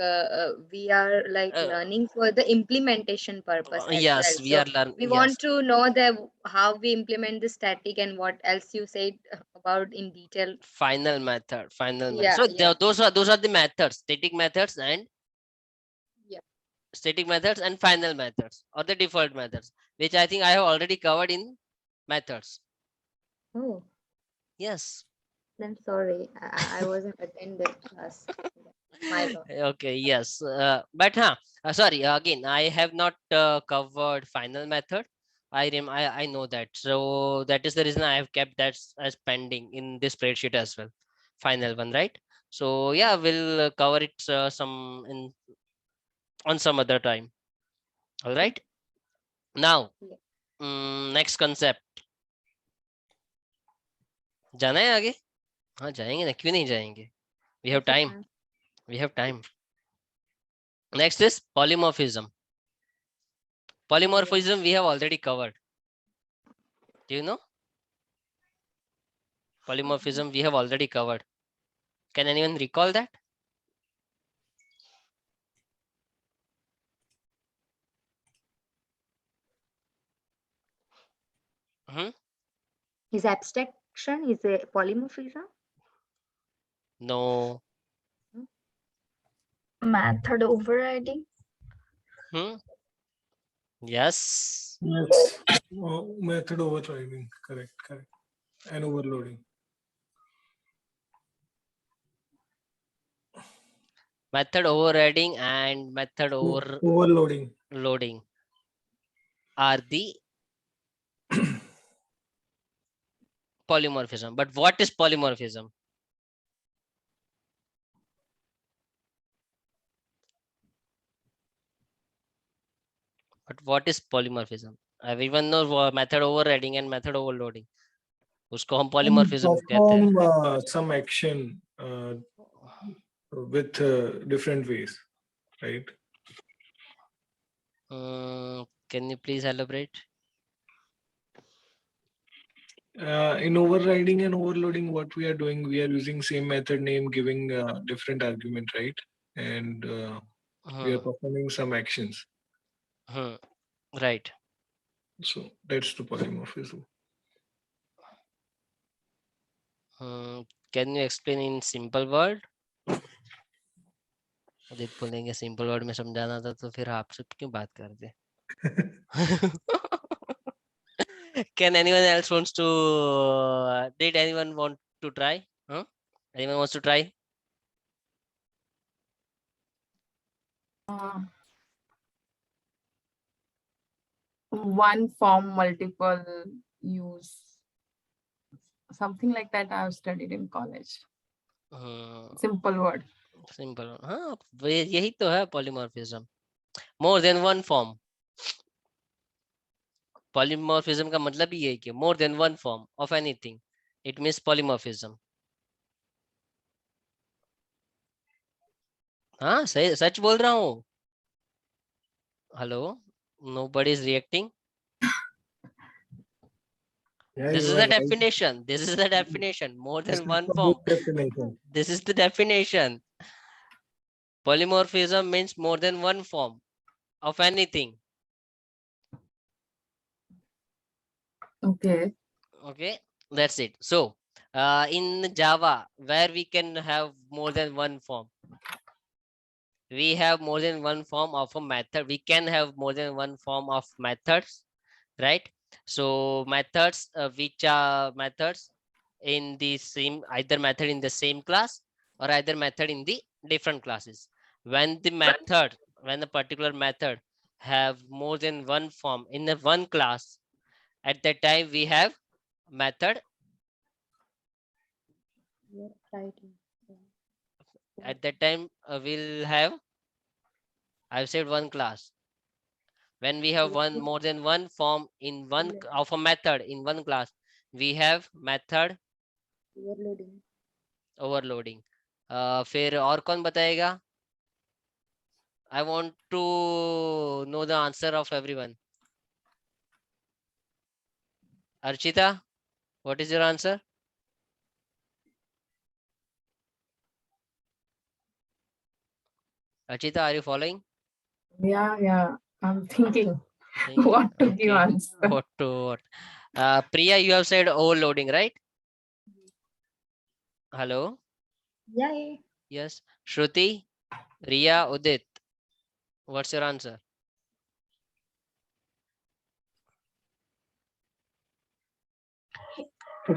we are like learning for the implementation purpose as yes, well. we So are learning. we Yes. want to know the how we implement the static and what else you said about in detail. Final method. Yeah, So yeah. those are the methods, static methods and static methods and final methods, or the default methods, which I think I have already covered in methods. Oh, yes. I'm sorry, I wasn't attended class. My God. Okay, yes, but sorry, again, I have not covered final method. I know that, so that is the reason I have kept that as pending in this spreadsheet as well, final one, right? So yeah, we'll cover it some in on some other time. All right, now next concept. जाना है आगे? हाँ जाएंगे ना, क्यों नहीं जाएंगे? We have time. We have time. Next is polymorphism. Polymorphism we have already covered. Do you know? Polymorphism we have already covered. Can anyone recall that? Is abstraction is a polymorphism? No. Method overriding. Yes. Yes. Method overriding. Correct. And overloading. Method overriding and method overloading are the polymorphism. But what is polymorphism? But what is polymorphism? Everyone knows method overriding and method overloading. उसको हम polymorphism कहते हैं. Perform some action with different ways, right? Can you please elaborate? In overriding and overloading, what we are doing, we are using same method name, giving different argument, right? And we are performing some actions. Right. So that's the polymorphism. Can you explain in simple word? उदित बोलेंगे simple word में समझाना था तो फिर आपसे क्यों बात करते? Can anyone else wants to? Did anyone want to try? Anyone wants to try? One form, multiple use. Something like that I've studied in college. Simple word. Simple. हाँ, यही तो है polymorphism. More than one form. Polymorphism का मतलब ही यही कि more than one form of anything. It means polymorphism. हाँ, सही सच बोल रहा हूँ. Hello, nobody is reacting. Yeah, This you is are the right. definition. This is the definition. More This than is one the form. book definition. This is the definition. Polymorphism means more than one form of anything. Okay. Okay, that's it. So in Java, where we can have more than one form, we have more than one form of a method. We can have more than one form of methods, right? So methods, which are methods in the same, either method in the same class or either method in the different classes. When the method, when a particular method have more than one form in the one class, at that time we have method. At that time we'll have, I've said one class. When we have one more than one form in one of a method in one class, we have method overloading. फिर और कौन बताएगा? I want to know the answer of everyone. Archita, what is your answer? Archita, are you following? Yeah. I'm thinking what to give answer. What to what? Priya, you have said overloading, right? Hello? Yeah. Yes. Shruti, Riya, Udit, what's your answer?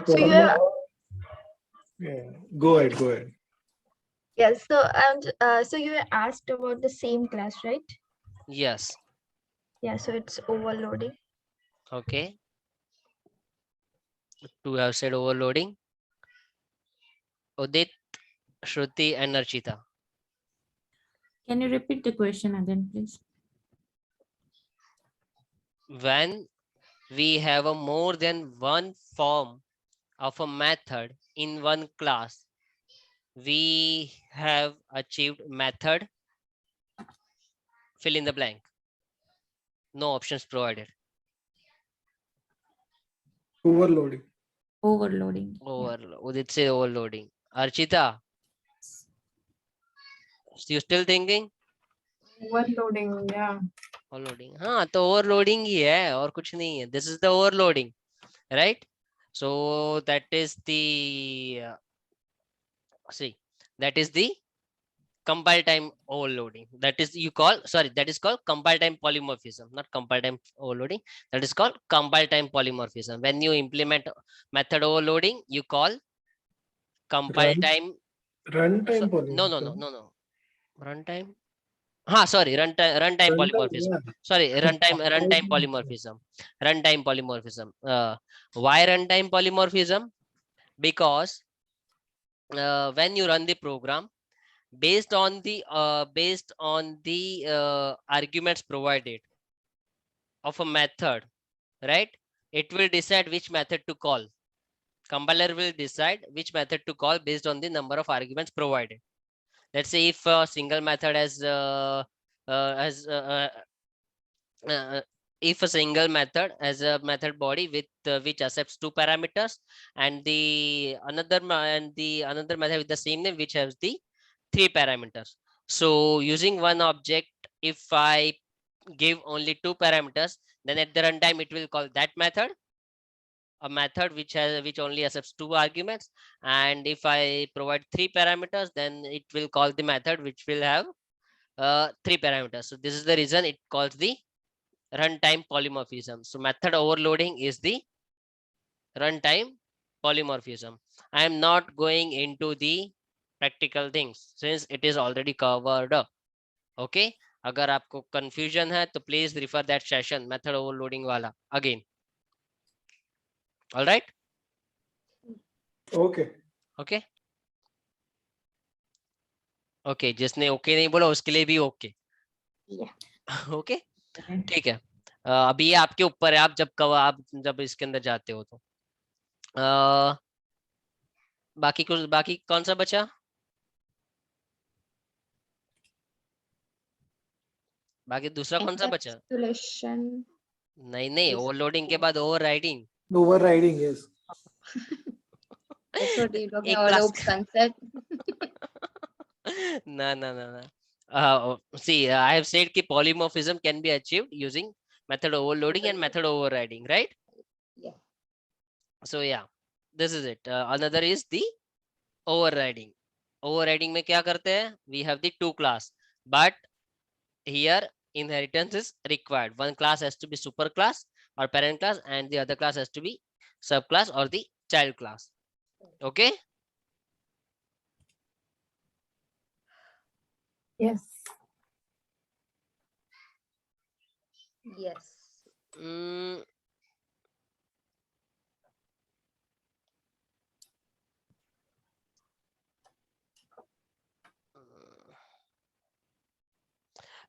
So you have, Yeah, go ahead. yes. So you asked about the same class, right? Yes. Yeah. So it's overloading. Okay. Two have said overloading. Udit, Shruti, and Archita. Can you repeat the question again, please? When we have a more than one form of a method in one class, we have achieved method, fill in the blank. No options provided. Overloading. Udit say overloading. Archita, you still thinking? Overloading, yeah. Overloading. हाँ, तो overloading ही है और कुछ नहीं है. This is the overloading. right? So that is the that is the compile time overloading. That is that is called compile time polymorphism, not compile time overloading. That is called compile time polymorphism. When you implement method overloading, you call compile time. Runtime No. Runtime. Sorry, runtime polymorphism. Yeah. Sorry, runtime polymorphism. Runtime polymorphism. Why runtime polymorphism? Because when you run the program, based on the arguments provided of a method, right? It will decide which method to call. Compiler will decide which method to call based on the number of arguments provided. Let's say if a single method has if a single method has a method body with which accepts 2 parameters, and the another method with the same name which has the 3 parameters. So using one object, if I give only 2 parameters, then at the runtime it will call that method, a method which only accepts 2 arguments. And if I provide 3 parameters, then it will call the method which will have 3 parameters. So this is the reason it calls the runtime polymorphism. So method overloading is the runtime polymorphism. I am not going into the practical things since it is already covered up. Okay, अगर आपको confusion है तो please refer that session method overloading वाला again. All right. Okay. Okay. Okay, जिसने okay नहीं बोला उसके लिए भी okay. Okay. ठीक है. अभी ये आपके ऊपर है, आप जब इसके अंदर जाते हो तो बाकी कौन सा बचा? बाकी दूसरा कौन सा बचा? नहीं, ओवरलोडिंग के बाद overriding. Yes. That's what you talking एक about class OOPS concept. No. See, I have said कि polymorphism can be achieved using method overloading and method overriding, right? Yeah. So yeah, this is it. Another is the overriding. Overriding में क्या करते हैं? We have the 2 class, but here inheritance is required. One class has to be super class or parent class, and the other class has to be subclass or the child class. Okay. Yes. Yes.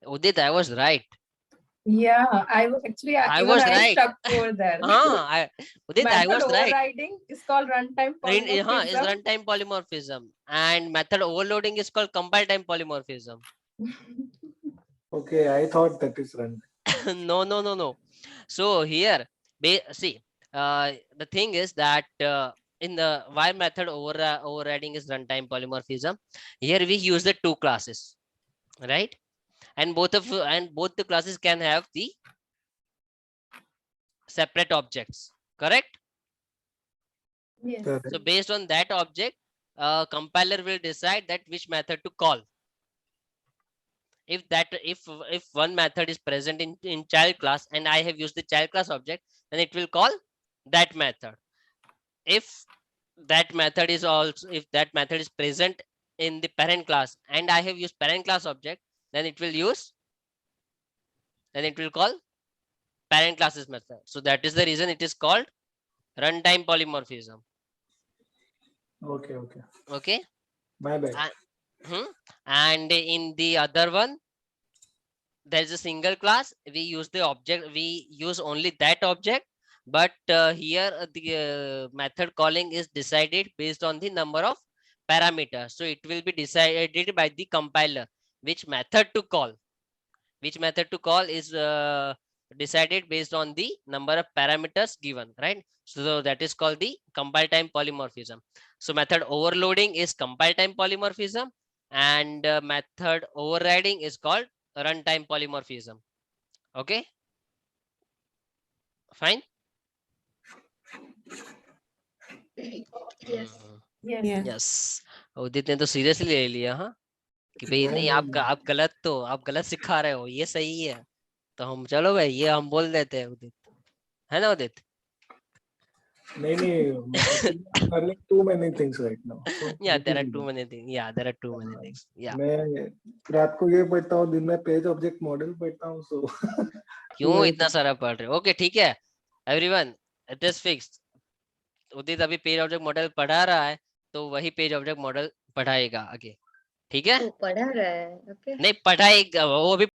Udit, I was right. Yeah, I was actually I was right. stuck over there. Udit, I was right. Overriding is called runtime polymorphism. Is runtime polymorphism, and method overloading is called compile time polymorphism. Okay, I thought that is runtime. No. So here, see, the thing is that in the why method overriding is runtime polymorphism. Here we use the 2 classes, right? And both the classes can have the separate objects, correct? Yes. So based on that object, compiler will decide that which method to call. If one method is present in child class and I have used the child class object, then it will call that method. If that method is present in the parent class and I have used parent class object, then it will call parent classes method. So that is the reason it is called runtime polymorphism. Okay. My bad. And in the other one, there is a single class. We use the object. We use only that object. But here the method calling is decided based on the number of parameters. So it will be decided by the compiler which method to call. Which method to call is decided based on the number of parameters given, right? So that is called the compile time polymorphism. So method overloading is compile time polymorphism, and method overriding is called runtime polymorphism. Okay, fine. Yes. Yes Udit ने तो seriously ले लिया हाँ कि भाई नहीं आप गलत सिखा रहे हो, ये सही है। तो हम चलो भाई ये हम बोल देते हैं उदित, है ना उदित? नहीं actually I'm learning too many things right now. So Yeah, this there is are too it. many things. Yeah, there are too many things. Yeah. मैं रात को ये पढ़ता हूँ, दिन में पेज ऑब्जेक्ट मॉडल पढ़ता हूँ, so क्यों इतना सारा पढ़ रहे हो? ओके ठीक है एवरीवन, इट इज फिक्स्ड। उदित अभी पेज ऑब्जेक्ट मॉडल पढ़ा रहा है तो वही पेज ऑब्जेक्ट मॉडल पढ़ाएगा आगे, ठीक है? पढ़ा रहा है, ओके। नहीं पढ़ाएगा वो भी